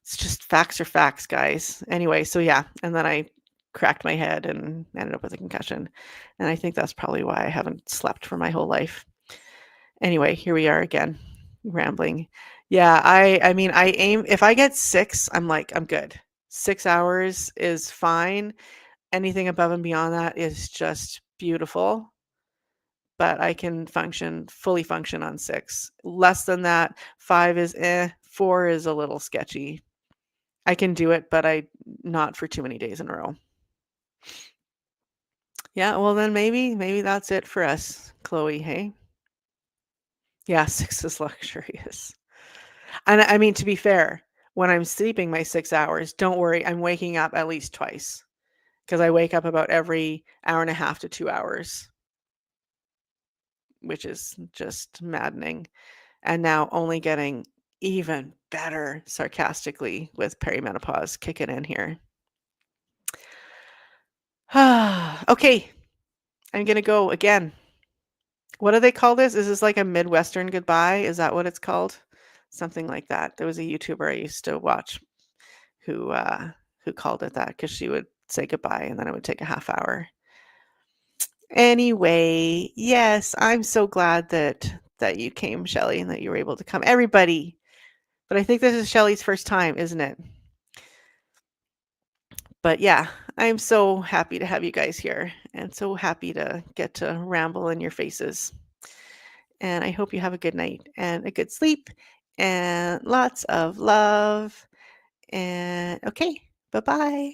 It's just facts are facts, guys. Anyway, so yeah, and then I cracked my head and ended up with a concussion. And I think that's probably why I haven't slept for my whole life. Anyway, here we are again, rambling. Yeah, I mean, I aim if I get 6, I'm like, I'm good. 6 hours is fine. Anything above and beyond that is just beautiful, but I can fully function on 6. Less than that, 5 is 4 is a little sketchy. I can do it, but not for too many days in a row. Yeah, well then maybe that's it for us, Chloe, hey? Yeah, 6 is luxurious. And I mean, to be fair, when I'm sleeping my 6 hours, don't worry, I'm waking up at least twice because I wake up about every hour and a half to 2 hours, which is just maddening. And now only getting even better sarcastically with perimenopause kicking in here. Okay, I'm gonna go again. What do they call this? Is this like a Midwestern goodbye? Is that what it's called? Something like that. There was a YouTuber I used to watch who called it that because she would say goodbye and then it would take a half hour. Anyway, yes, I'm so glad that you came, Shelly, and that you were able to come. Everybody. But I think this is Shelly's first time, isn't it? But yeah, I'm so happy to have you guys here and so happy to get to ramble in your faces. And I hope you have a good night and a good sleep and lots of love. And okay, bye bye.